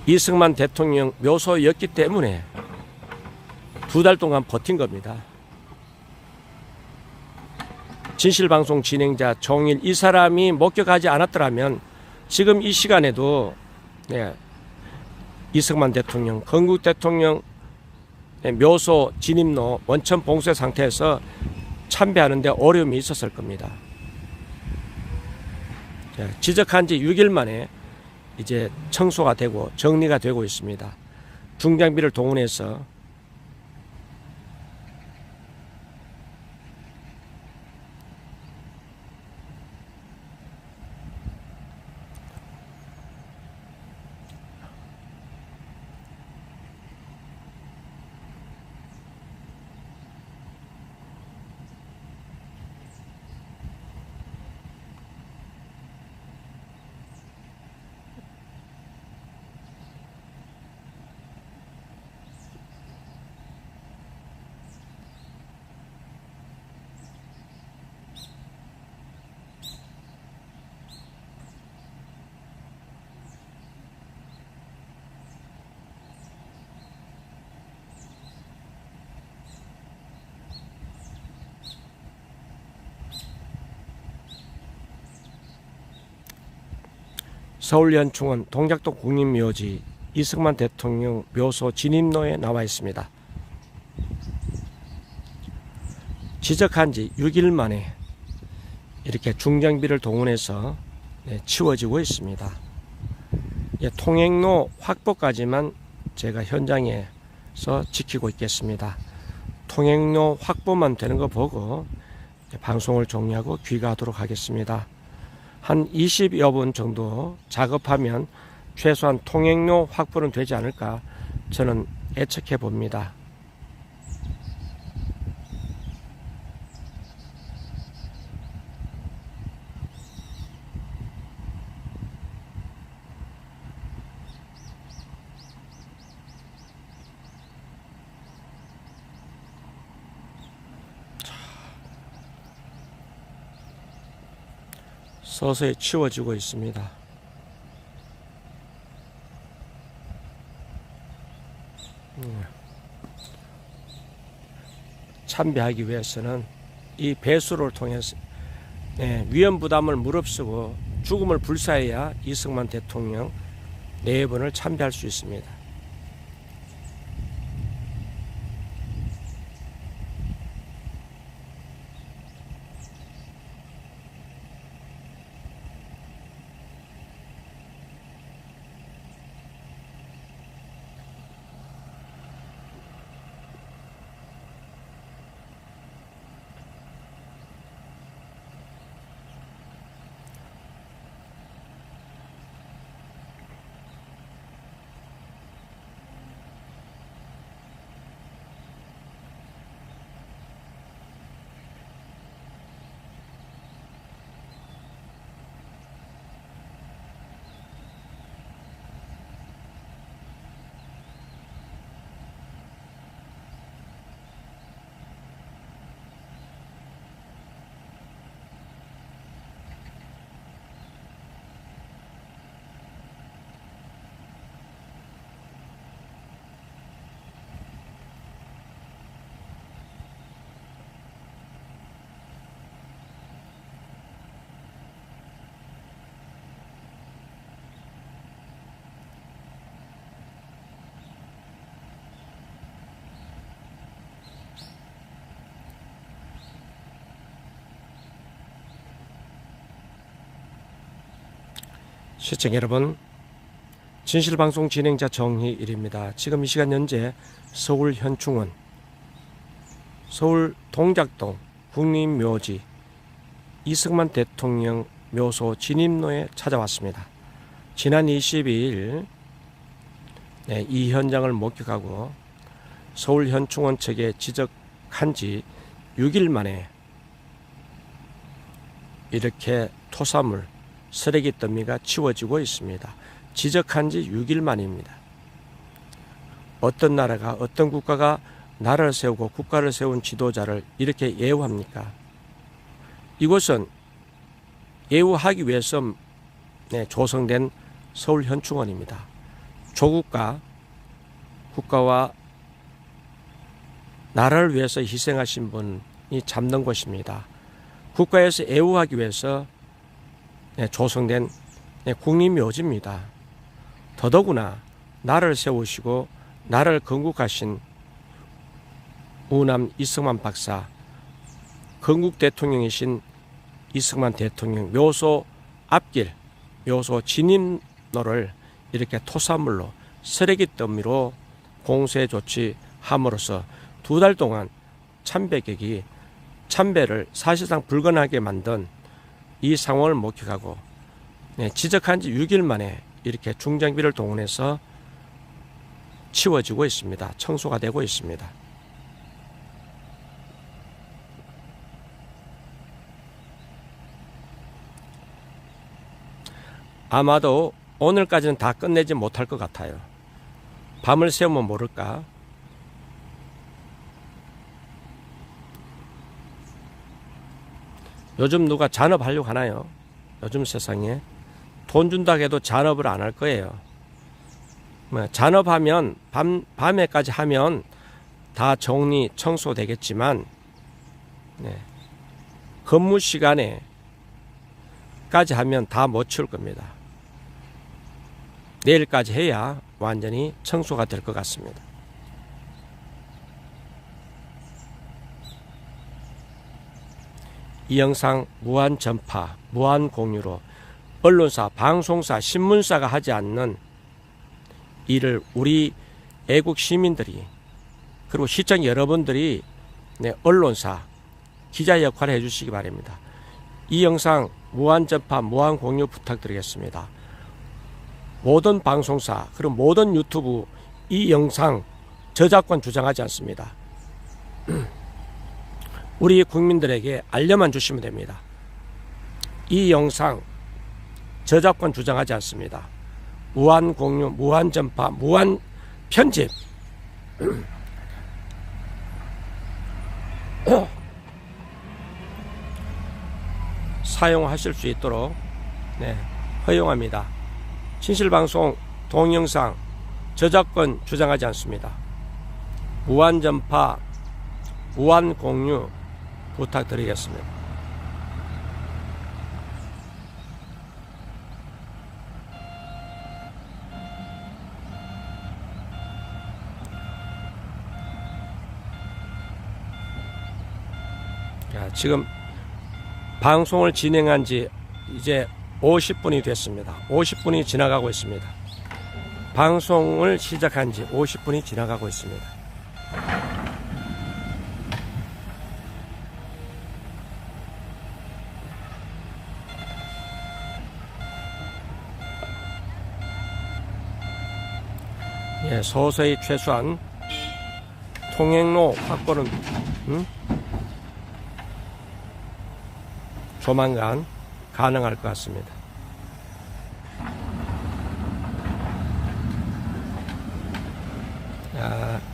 이승만 대통령 묘소였기 때문에 2달 동안 버틴 겁니다. 진실방송 진행자 정일 이 사람이 목격하지 않았더라면 지금 이 시간에도 네, 이승만 대통령, 건국 대통령 묘소 진입로 원천 봉쇄 상태에서 참배하는데 어려움이 있었을 겁니다. 지적한 지 6일 만에 이제 청소가 되고 정리가 되고 있습니다. 중장비를 동원해서 서울연충원 동작동 국립묘지 이승만 대통령 묘소 진입로에 나와 있습니다. 지적한 지 6일 만에 이렇게 중장비를 동원해서 치워지고 있습니다. 통행로 확보까지만 제가 현장에서 지키고 있겠습니다. 통행로 확보만 되는 거 보고 방송을 종료하고 귀가하도록 하겠습니다. 한 20여 분 정도 작업하면 최소한 통행료 확보는 되지 않을까 저는 예측해 봅니다. 서서히 치워지고 있습니다. 참배하기 위해서는 이 배수를 통해서 위험 부담을 무릅쓰고 죽음을 불사해야 이승만 대통령 4번을 참배할 수 있습니다. 시청자 여러분, 진실방송 진행자 정희일입니다. 지금 이 시간 현재 서울 현충원, 서울 동작동 국립묘지 이승만 대통령 묘소 진입로에 찾아왔습니다. 지난 22일 이 현장을 목격하고 서울 현충원 측에 지적한 지 6일 만에 이렇게 토사물, 쓰레기 더미가 치워지고 있습니다. 지적한 지 6일 만입니다. 어떤 나라가, 어떤 국가가 나라를 세우고 국가를 세운 지도자를 이렇게 예우합니까? 이곳은 예우하기 위해서 조성된 서울 현충원입니다. 조국가, 국가와 나라를 위해서 희생하신 분이 잡는 곳입니다. 국가에서 예우하기 위해서 조성된 국립묘지입니다. 더더구나 나라를 세우시고 나라를 건국하신 우남 이승만 박사, 건국 대통령이신 이승만 대통령 묘소 앞길, 묘소 진입로를 이렇게 토사물로, 쓰레기 더미로 공세 조치함으로써 2달 동안 참배객이 참배를 사실상 불가능하게 만든 이 상황을 목격하고 지적한 지 6일 만에 이렇게 중장비를 동원해서 치워지고 있습니다. 청소가 되고 있습니다. 아마도 오늘까지는 다 끝내지 못할 것 같아요. 밤을 새우면 모를까. 요즘 누가 잔업하려고 하나요? 요즘 세상에 돈 준다고 해도 잔업을 안 할 거예요. 잔업하면 밤에까지 하면 다 정리 청소되겠지만 근무 시간에까지 하면 다 못 치울 겁니다. 내일까지 해야 완전히 청소가 될 것 같습니다. 이 영상 무한 전파, 무한 공유로 언론사, 방송사, 신문사가 하지 않는 일을 우리 애국 시민들이, 그리고 시청 여러분들이 언론사, 기자 역할을 해주시기 바랍니다. 이 영상 무한 전파, 무한 공유 부탁드리겠습니다. 모든 방송사, 그리고 모든 유튜브 이 영상 저작권 주장하지 않습니다. 우리 국민들에게 알려만 주시면 됩니다. 이 영상 저작권 주장하지 않습니다. 무한 공유, 무한 전파, 무한 편집 사용하실 수 있도록 네, 허용합니다. 진실방송 동영상 저작권 주장하지 않습니다. 무한 전파, 무한 공유 부탁드리겠습니다. 자, 지금 방송을 진행한 지 이제 50분이 됐습니다. 50분이 지나가고 있습니다. 방송을 시작한 지 50분이 지나가고 있습니다. 예, 서서히 최소한 통행로 확보는 조만간 가능할 것 같습니다.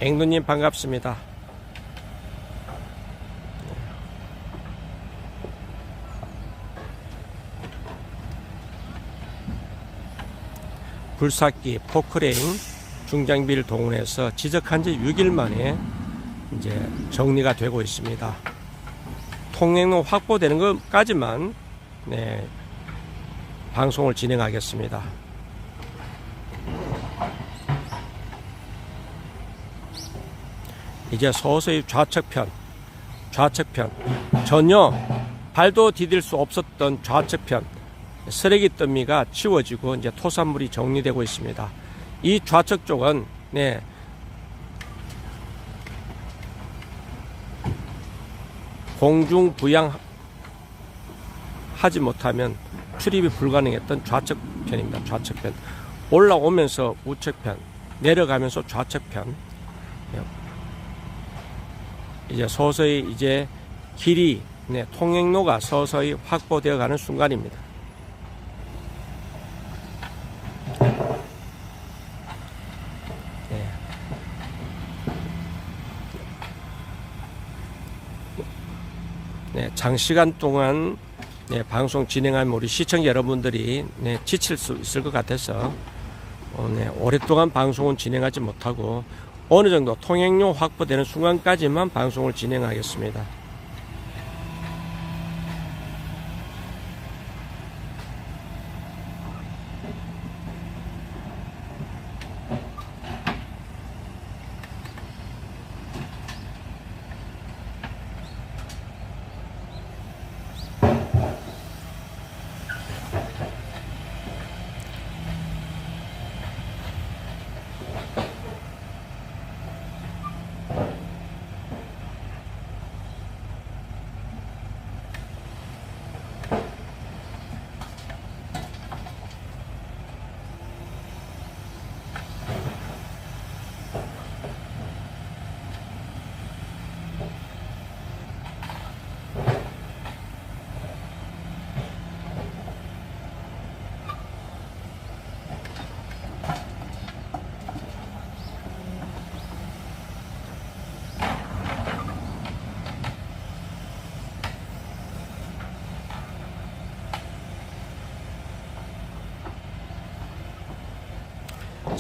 앵두님 반갑습니다. 불삭기, 포크레인, 중장비를 동원해서 지적한 지 6일 만에 이제 정리가 되고 있습니다. 통행로 확보되는 것까지만 네, 방송을 진행하겠습니다. 이제 서서히 좌측편 전혀 발도 디딜 수 없었던 좌측편 쓰레기 더미가 치워지고 이제 토산물이 정리되고 있습니다. 이 좌측 쪽은 네, 공중 부양 하지 못하면 출입이 불가능했던 좌측편입니다. 좌측편 올라오면서 우측편, 내려가면서 좌측편. 이제 서서히 이제 길이 네, 통행로가 서서히 확보되어 가는 순간입니다. 네. 네, 장시간 동안 네, 방송 진행하면 우리 시청자 여러분들이 네, 지칠 수 있을 것 같아서 네, 오랫동안 방송은 진행하지 못하고 어느 정도 통행료 확보되는 순간까지만 방송을 진행하겠습니다.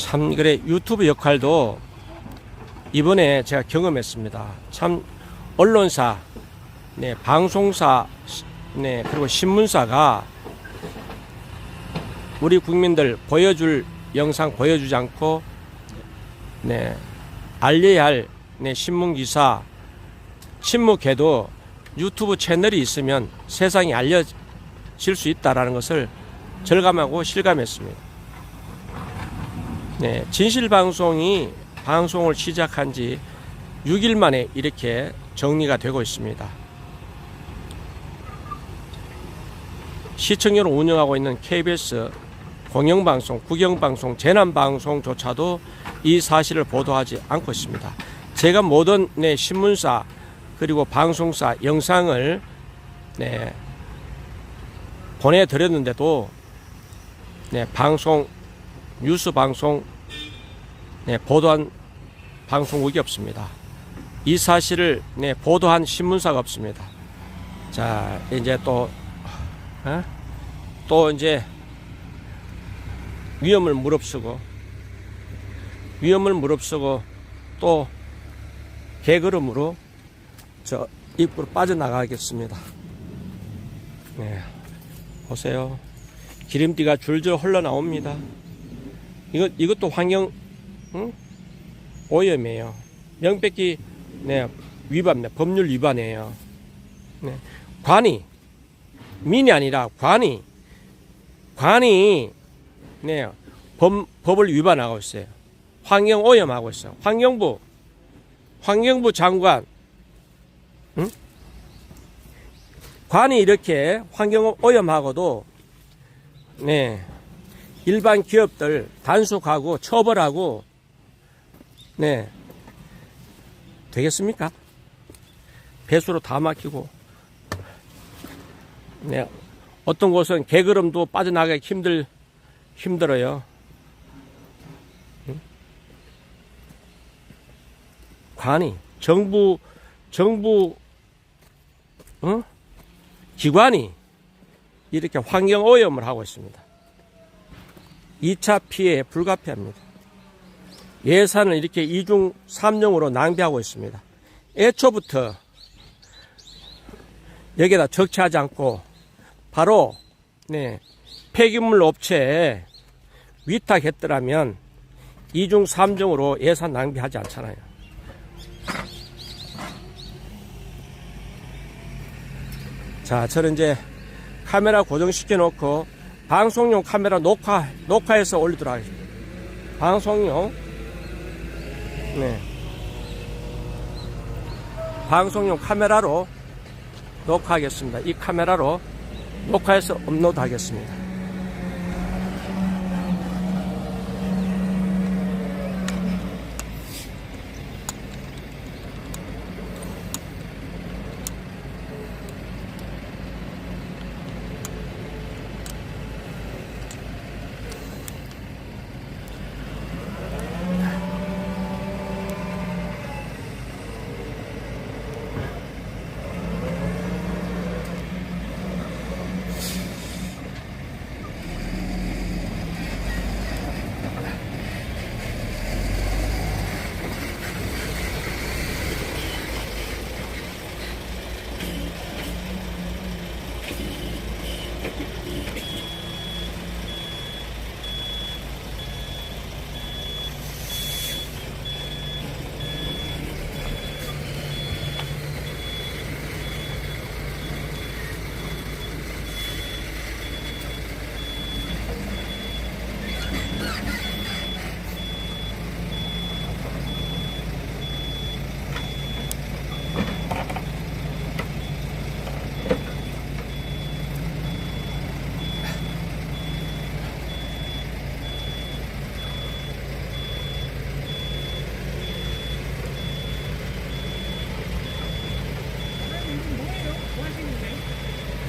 참 그래 유튜브 역할도 이번에 제가 경험했습니다. 참 언론사, 네, 방송사, 네, 그리고 신문사가 우리 국민들 보여줄 영상 보여주지 않고 네, 알려야 할 네, 신문기사 침묵해도 유튜브 채널이 있으면 세상에 알려질 수 있다는 것을 절감하고 실감했습니다. 네, 진실방송이 방송을 시작한 지 6일 만에 이렇게 정리가 되고 있습니다. 시청률을 운영하고 있는 KBS 공영방송, 국영방송, 재난방송조차도 이 사실을 보도하지 않고 있습니다. 제가 모든 네, 신문사 그리고 방송사 영상을 네, 보내드렸는데도 네, 뉴스 방송 네, 보도한 방송국이 없습니다. 이 사실을 네, 보도한 신문사가 없습니다. 자, 이제 또 또 이제 위험을 무릅쓰고 또 개걸음으로 저 입구로 빠져나가겠습니다. 네, 보세요. 기름띠가 줄줄 흘러나옵니다. 이것도 환경 오염이에요. 명백히 위반입니다. 법률 위반이에요. 네. 관이 민이 아니라 관이 법을 위반하고 있어요. 환경 오염하고 있어요. 환경부 장관, 관이 이렇게 환경 오염하고도 일반 기업들 단속하고 처벌하고 되겠습니까? 배수로 다 막히고 어떤 곳은 개걸음도 빠져나가기 힘들어요. 관이 정부 기관이 이렇게 환경 오염을 하고 있습니다. 2차 피해에 불가피합니다. 예산을 이렇게 2중 3용으로 낭비하고 있습니다. 애초부터 여기에다 적치하지 않고 바로 폐기물 업체에 위탁했더라면 2중 3중으로 예산 낭비하지 않잖아요. 자, 저는 이제 카메라 고정시켜 놓고 방송용 카메라 녹화해서 올리도록 하겠습니다. 방송용 카메라로 녹화하겠습니다. 이 카메라로 녹화해서 업로드 하겠습니다.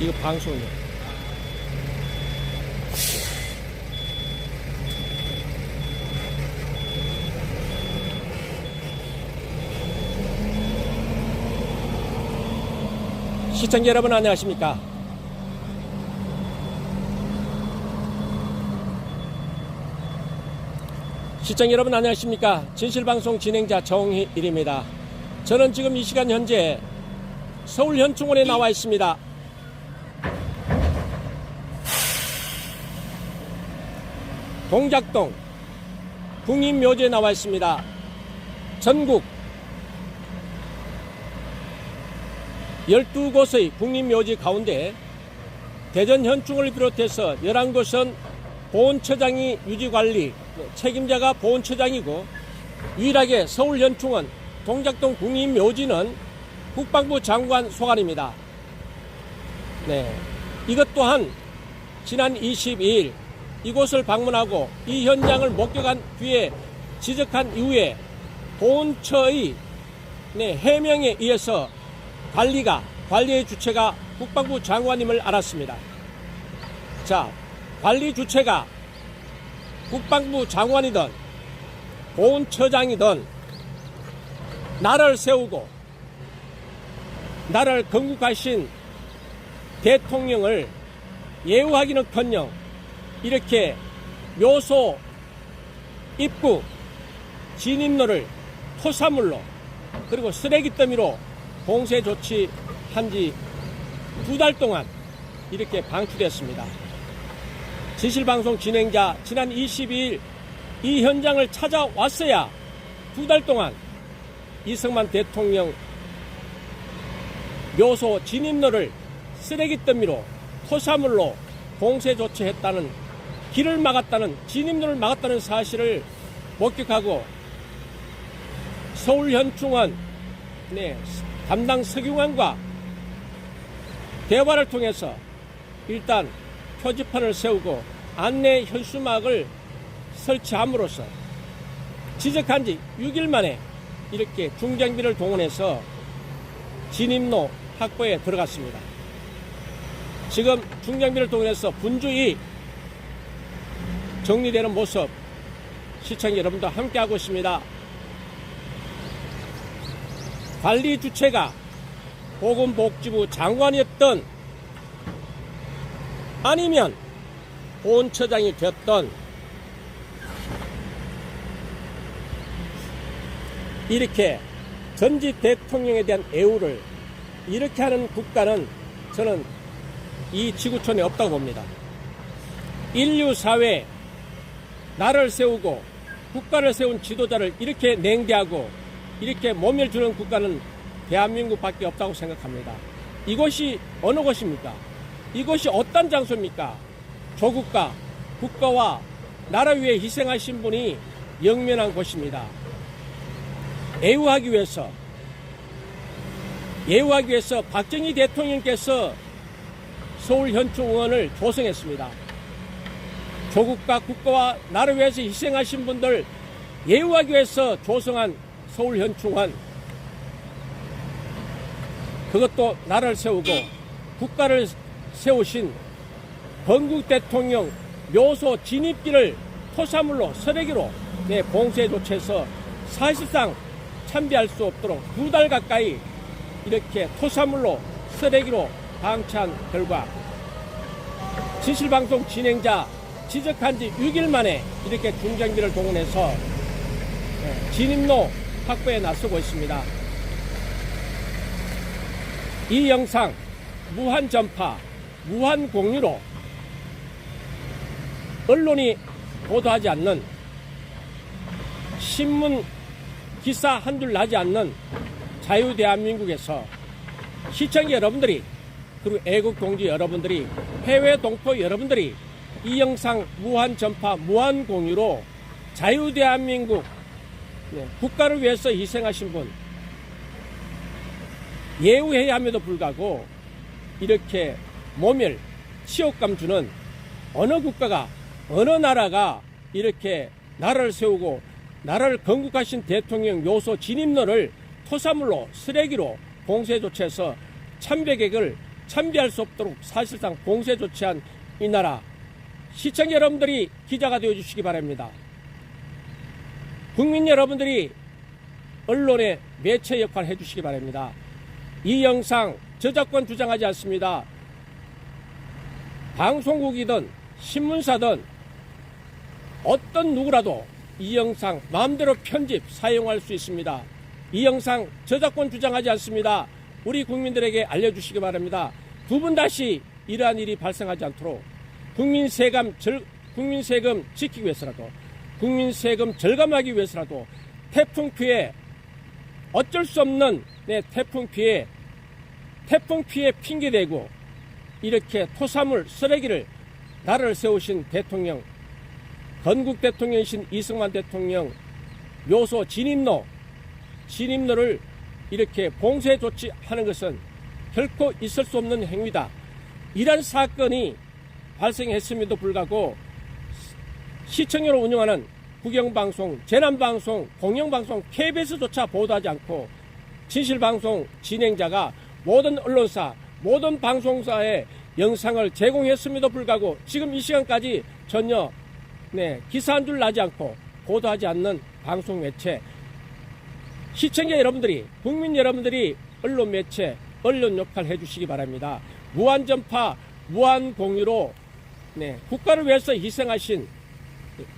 이거 방송이요. 시청자 여러분 안녕하십니까? 시청자 여러분 안녕하십니까? 진실방송 진행자 정희일입니다. 저는 지금 이 시간 현재 서울 현충원에 나와 있습니다. 동작동 국립묘지에 나와 있습니다. 전국 12곳의 국립묘지 가운데 대전 현충원을 비롯해서 11곳은 보훈처장이 유지관리, 책임자가 보훈처장이고 유일하게 서울 현충원 동작동 국립묘지는 국방부 장관 소관입니다. 이것 또한 지난 22일 이곳을 방문하고 이 현장을 목격한 뒤에 지적한 이후에 보훈처의 해명에 의해서 관리의 주체가 국방부 장관임을 알았습니다. 자, 관리 주체가 국방부 장관이든 보훈처장이든 나라를 세우고 나라를 건국하신 대통령을 예우하기는커녕 이렇게 묘소 입구 진입로를 토사물로 그리고 쓰레기 더미로 봉쇄 조치한 지 2달 동안 이렇게 방치됐습니다. 진실방송 진행자 지난 22일 이 현장을 찾아왔어야 2달 동안 이승만 대통령 묘소 진입로를 쓰레기 더미로 토사물로 봉쇄 조치했다는, 길을 막았다는, 진입로를 막았다는 사실을 목격하고 서울현충원 담당 서기관과 대화를 통해서 일단 표지판을 세우고 안내 현수막을 설치함으로써 지적한 지 6일 만에 이렇게 중장비를 동원해서 진입로 확보에 들어갔습니다. 지금 중장비를 동원해서 분주히 정리되는 모습 시청자 여러분도 함께하고 있습니다. 관리 주체가 보건복지부 장관이었던 아니면 보훈처장이 되었던 이렇게 전직 대통령에 대한 애우를 이렇게 하는 국가는 저는 이 지구촌에 없다고 봅니다. 인류 사회에 나라를 세우고 국가를 세운 지도자를 이렇게 냉대하고 이렇게 모멸주는 국가는 대한민국밖에 없다고 생각합니다. 이곳이 어느 곳입니까? 이곳이 어떤 장소입니까? 조국가, 국가와 나라 위해 희생하신 분이 영면한 곳입니다. 예우하기 위해서 박정희 대통령께서 서울현충원을 조성했습니다. 조국과 국가와 나를 위해서 희생하신 분들 예우하기 위해서 조성한 서울현충원, 그것도 나라를 세우고 국가를 세우신 건국 대통령 묘소 진입길을 토사물로 쓰레기로 봉쇄 조치해서 사실상 참배할 수 없도록 2달 가까이 이렇게 토사물로 쓰레기로 방치한 결과 진실방송 진행자 지적한 지 6일 만에 이렇게 중장비를 동원해서 진입로 확보에 나서고 있습니다. 이 영상 무한 전파, 무한 공유로 언론이 보도하지 않는, 신문 기사 한둘 나지 않는 자유대한민국에서 시청자 여러분들이, 그리고 애국동지 여러분들이, 해외 동포 여러분들이 이 영상 무한 전파, 무한 공유로 자유대한민국 국가를 위해서 희생하신 분 예우해야 함에도 불구하고 이렇게 모멸, 치욕감 주는 어느 국가가, 어느 나라가 이렇게 나라를 세우고 나라를 건국하신 대통령 묘소 진입로를 토사물로 쓰레기로 봉쇄 조치해서 참배객을 참배할 수 없도록 사실상 봉쇄 조치한 이 나라, 시청자 여러분들이 기자가 되어 주시기 바랍니다. 국민 여러분들이 언론의 매체 역할을 해주시기 바랍니다. 이 영상 저작권 주장하지 않습니다. 방송국이든 신문사든 어떤 누구라도 이 영상 마음대로 편집, 사용할 수 있습니다. 이 영상 저작권 주장하지 않습니다. 우리 국민들에게 알려주시기 바랍니다. 두 번 다시 이러한 일이 발생하지 않도록 국민 세금 지키기 위해서라도, 국민 세금 절감하기 위해서라도 태풍 피해, 어쩔 수 없는 태풍 피해 핑계대고 이렇게 토사물, 쓰레기를 나라를 세우신 대통령, 건국 대통령이신 이승만 대통령 묘소 진입로를 이렇게 봉쇄 조치하는 것은 결코 있을 수 없는 행위다. 이런 사건이 발생했음에도 불구하고 시청률을 운영하는 국영방송, 재난방송, 공영방송, KBS조차 보도하지 않고 진실방송 진행자가 모든 언론사, 모든 방송사에 영상을 제공했음에도 불구하고 지금 이 시간까지 전혀 기사 한 줄 나지 않고 보도하지 않는 방송 매체, 시청자 여러분들이, 국민 여러분들이 언론 매체, 언론 역할을 해주시기 바랍니다. 무한 전파, 무한 공유로 국가를 위해서 희생하신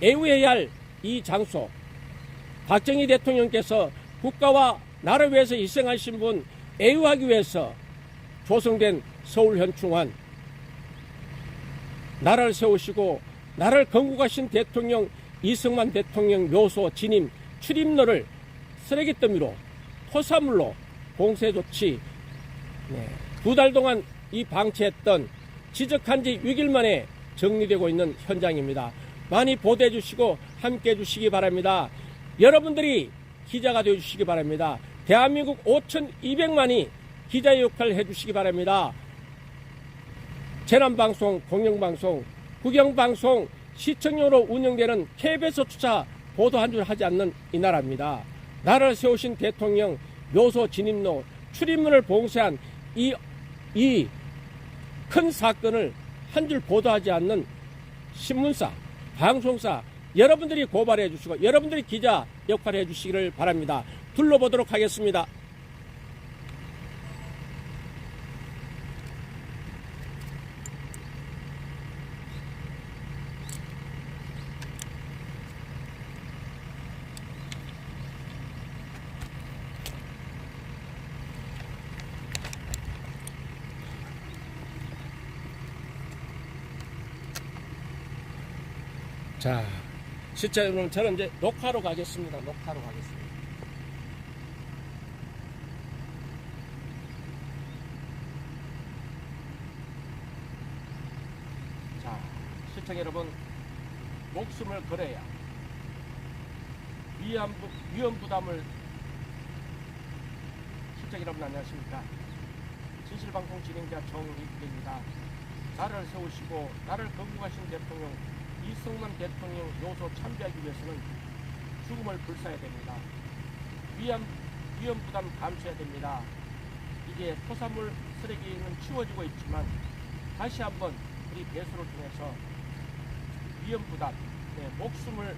애우해야 할 이 장소, 박정희 대통령께서 국가와 나라를 위해서 희생하신 분 애우하기 위해서 조성된 서울현충원, 나라를 세우시고 나라를 건국하신 대통령 이승만 대통령 묘소 진임 출입로를 쓰레기 더미로 토사물로 공세 조치 2달 동안 이 방치했던 지적한 지 6일 만에 정리되고 있는 현장입니다. 많이 보도해 주시고 함께 해 주시기 바랍니다. 여러분들이 기자가 되어 주시기 바랍니다. 대한민국 5,200만이 기자의 역할을 해 주시기 바랍니다. 재난방송, 공영방송, 국영방송, 시청용으로 운영되는 KBS조차 보도 한 줄 하지 않는 이 나라입니다. 나라를 세우신 대통령 묘소 진입로 출입문을 봉쇄한 이 큰 사건을 한 줄 보도하지 않는 신문사, 방송사 여러분들이 고발해 주시고 여러분들이 기자 역할을 해 주시기를 바랍니다. 둘러보도록 하겠습니다. 자, 시청자 여러분, 저는 이제 녹화로 가겠습니다. 녹화로 가겠습니다. 자, 시청자 여러분, 목숨을 걸어야 위험 부담을, 시청자 여러분 안녕하십니까? 진실방송 진행자 정익입니다. 나라를 세우시고 나라를 건국하신 대통령 이승만 대통령 묘소 참배하기 위해서는 죽음을 불사해야 됩니다. 위험 부담 감수해야 됩니다. 이제 토사물 쓰레기는 치워지고 있지만 다시 한번 우리 배수를 통해서 위험 부담, 목숨을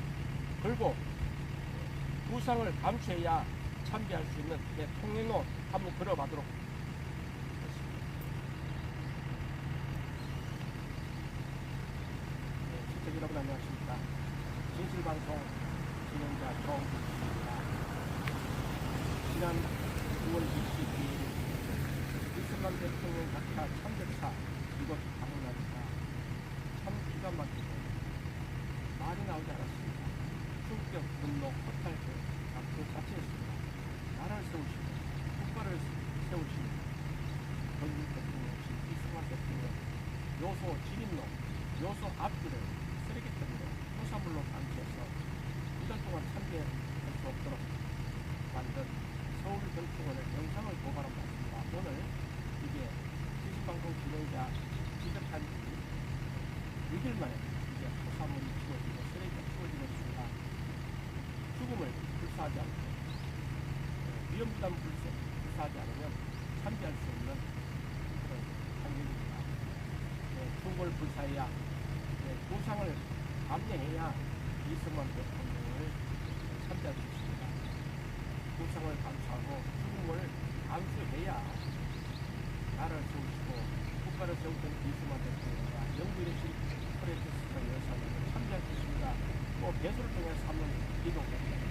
걸고 부상을 감수해야 참배할 수 있는 통행로 한번 걸어가도록 여러분 안녕하십니까? 진실방송 진행자 정국입니다. 지난 9월 22일 이승만 대통령 각하 참배차 이곳 방문하니까 참 기가 막히고 말이 나오지 않았습니다. 충격, 분노, 허탈 그 자체였습니다. 나라를 세우시고 국가를 세우시는 전국 대통령이신 이승만 대통령 묘소 진입로 묘소 앞길을 쓰레기 때문에 토사물로 방치해서 2달 동안 참배할 수 없도록 만든 서울현충원의 영상을 고발한 것 같습니다. 오늘 이게 진실방송 진행자 지적한 지 6일 만에 이제 토사물이 치워지고 쓰레기가 치워지고 있습니다. 죽음을 불사하지 않고 위험부담 불사하지 않으면 참배할 수 없는 그런 환경입니다. 죽음을 불사해야 보상을 감내해야 이승만 대통령을 참배할 수 있습니다. 보상을 감수하고 죽음을 감수해야 나라를 세우시고 국가를 세우던 이승만 대통령과 영부인의 프란치스카 여사님을 참배할 수 있습니다. 또 배수를 통해서 한번 이동됩니다.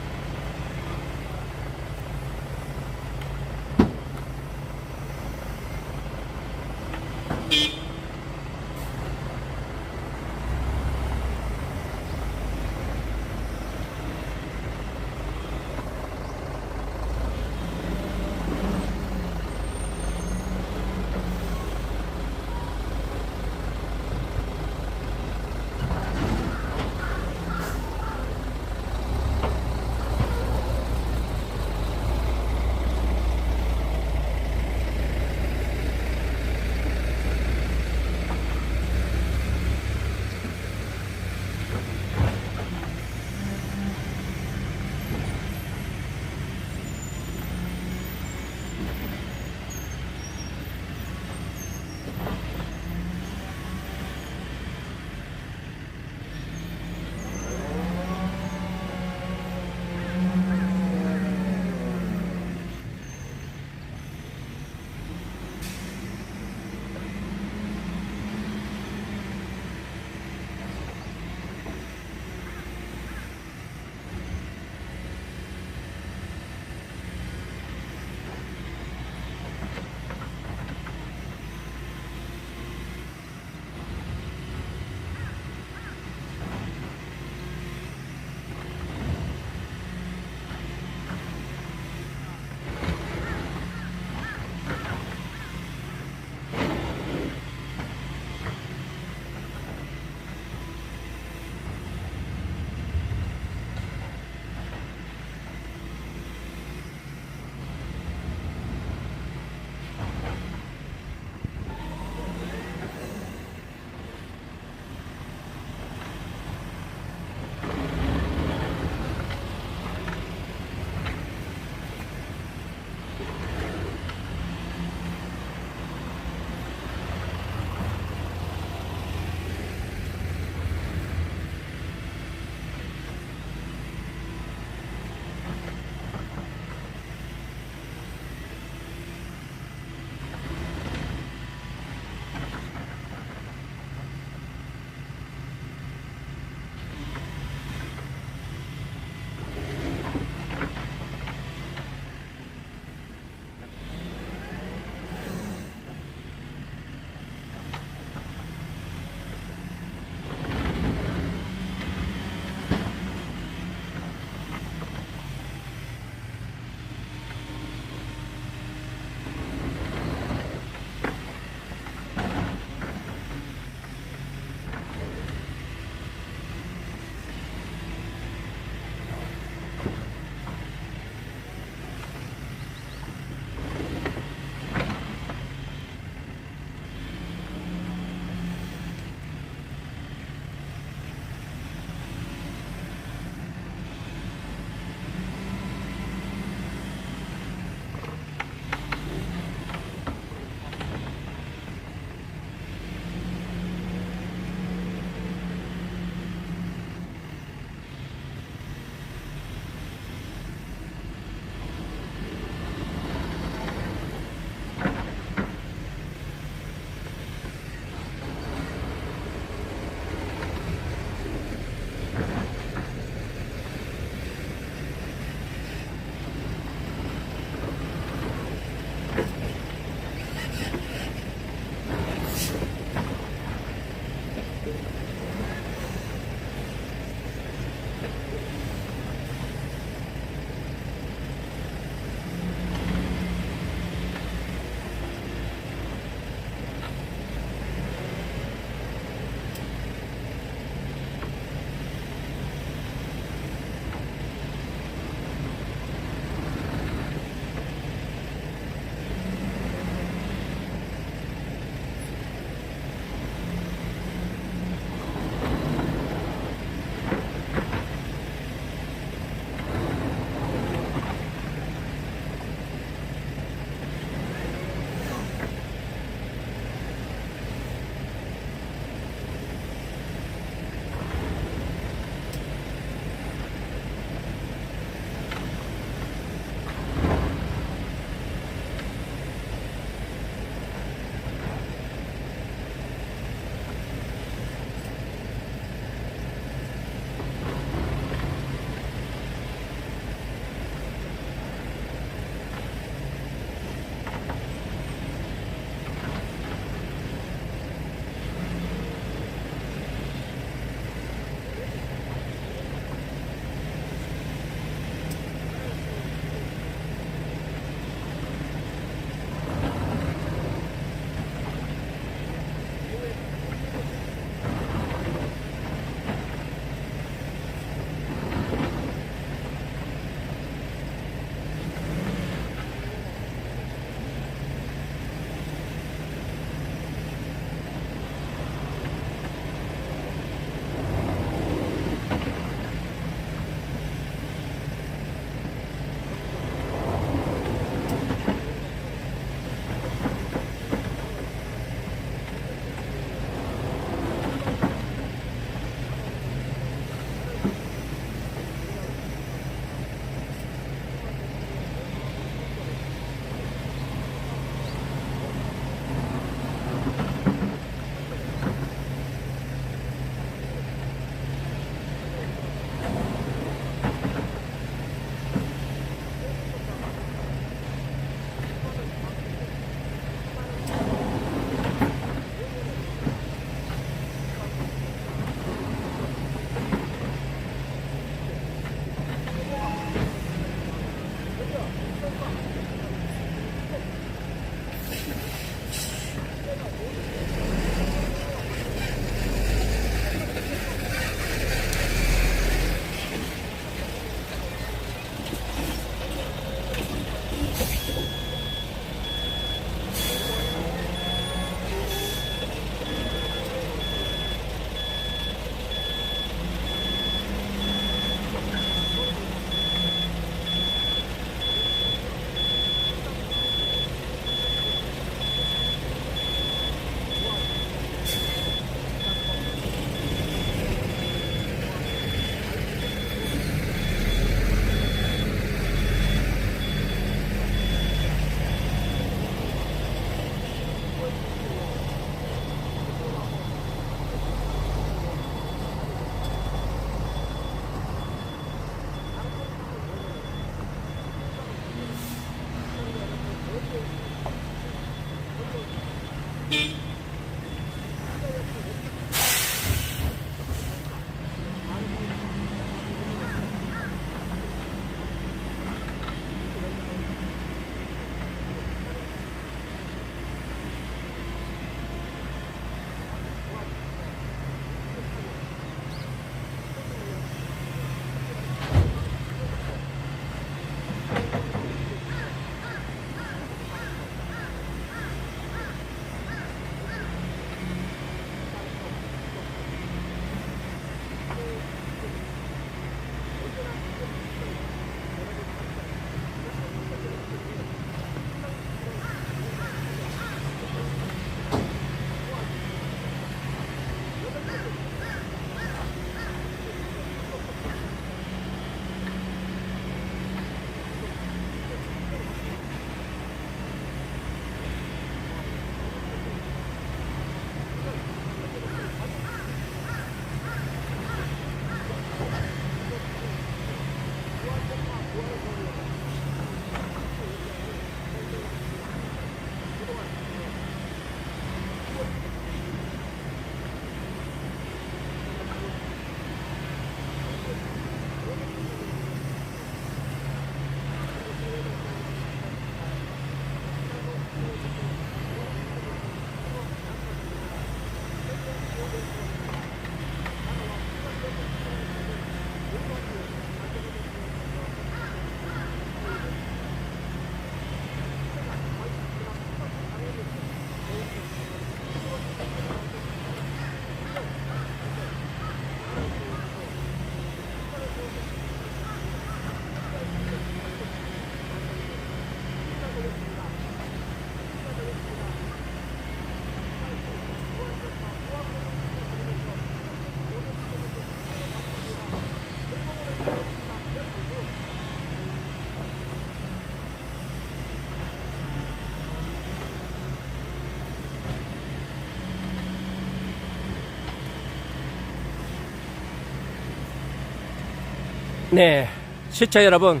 네, 시청자 여러분,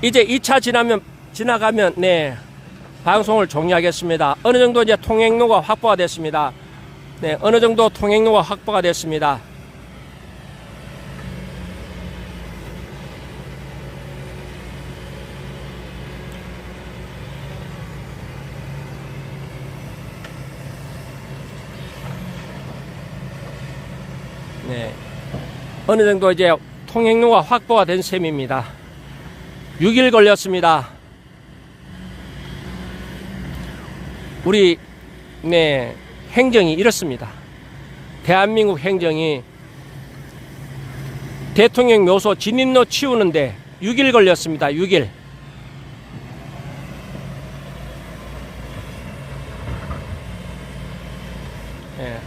이제 2차 지나가면 네, 방송을 종료하겠습니다. 어느 정도 이제 통행로가 확보가 됐습니다. 네, 어느 정도 통행로가 확보가 됐습니다. 네, 어느 정도 이제 통행로가 확보가 된 셈입니다. 6일 걸렸습니다. 우리 네, 행정이 이렇습니다. 대한민국 행정이 대통령 묘소 진입로 치우는데 6일 걸렸습니다. 6일. 네.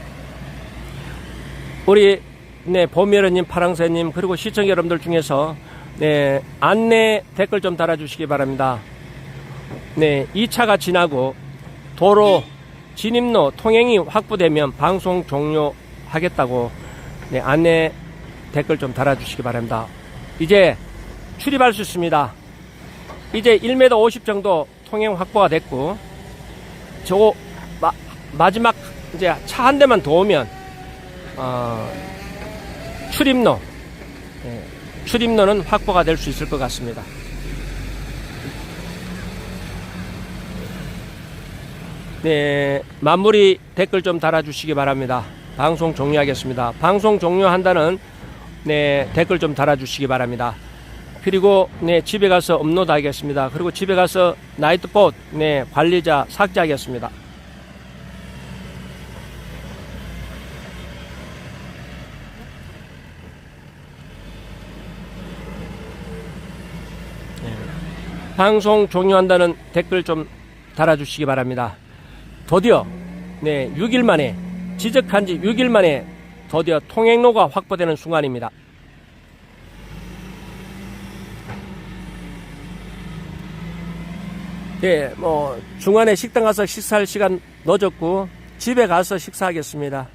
우리 네, 보미여러님, 파랑새님, 그리고 시청자 여러분들 중에서 네, 안내 댓글 좀 달아주시기 바랍니다. 네, 2차가 지나고 도로 진입로 통행이 확보되면 방송 종료하겠다고 네, 안내 댓글 좀 달아주시기 바랍니다. 이제 출입할 수 있습니다. 이제 1m 50 정도 통행 확보가 됐고, 저거 마지막 이제 차 한 대만 더 오면 출입로, 네, 출입로는 확보가 될 수 있을 것 같습니다. 네, 마무리 댓글 좀 달아주시기 바랍니다. 방송 종료하겠습니다. 방송 종료한다는 네, 댓글 좀 달아주시기 바랍니다. 그리고 네, 집에 가서 업로드 하겠습니다. 그리고 집에 가서 나이트봇 네, 관리자 삭제하겠습니다. 네, 방송 종료한다는 댓글 좀 달아주시기 바랍니다. 드디어 네, 6일 만에, 지적한 지 6일 만에 드디어 통행로가 확보되는 순간입니다. 네, 중간에 식당 가서 식사할 시간 늦었고 집에 가서 식사하겠습니다.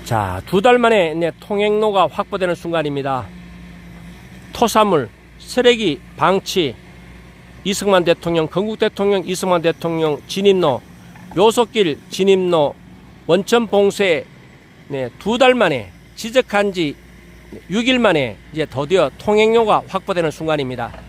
자, 2달 만에 네, 통행로가 확보되는 순간입니다. 토사물, 쓰레기 방치, 이승만 대통령, 건국 대통령, 이승만 대통령 진입로, 묘소길 진입로, 원천 봉쇄, 네, 2달 만에, 지적한 지 6일 만에 이제 드디어 통행로가 확보되는 순간입니다.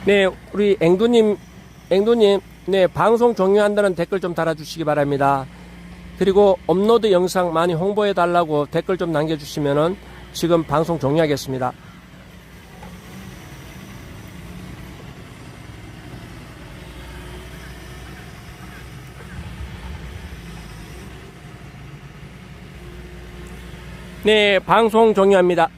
네, 우리 앵두님, 네, 방송 종료한다는 댓글 좀 달아주시기 바랍니다. 그리고 업로드 영상 많이 홍보해달라고 댓글 좀 남겨주시면은 지금 방송 종료하겠습니다. 네, 방송 종료합니다.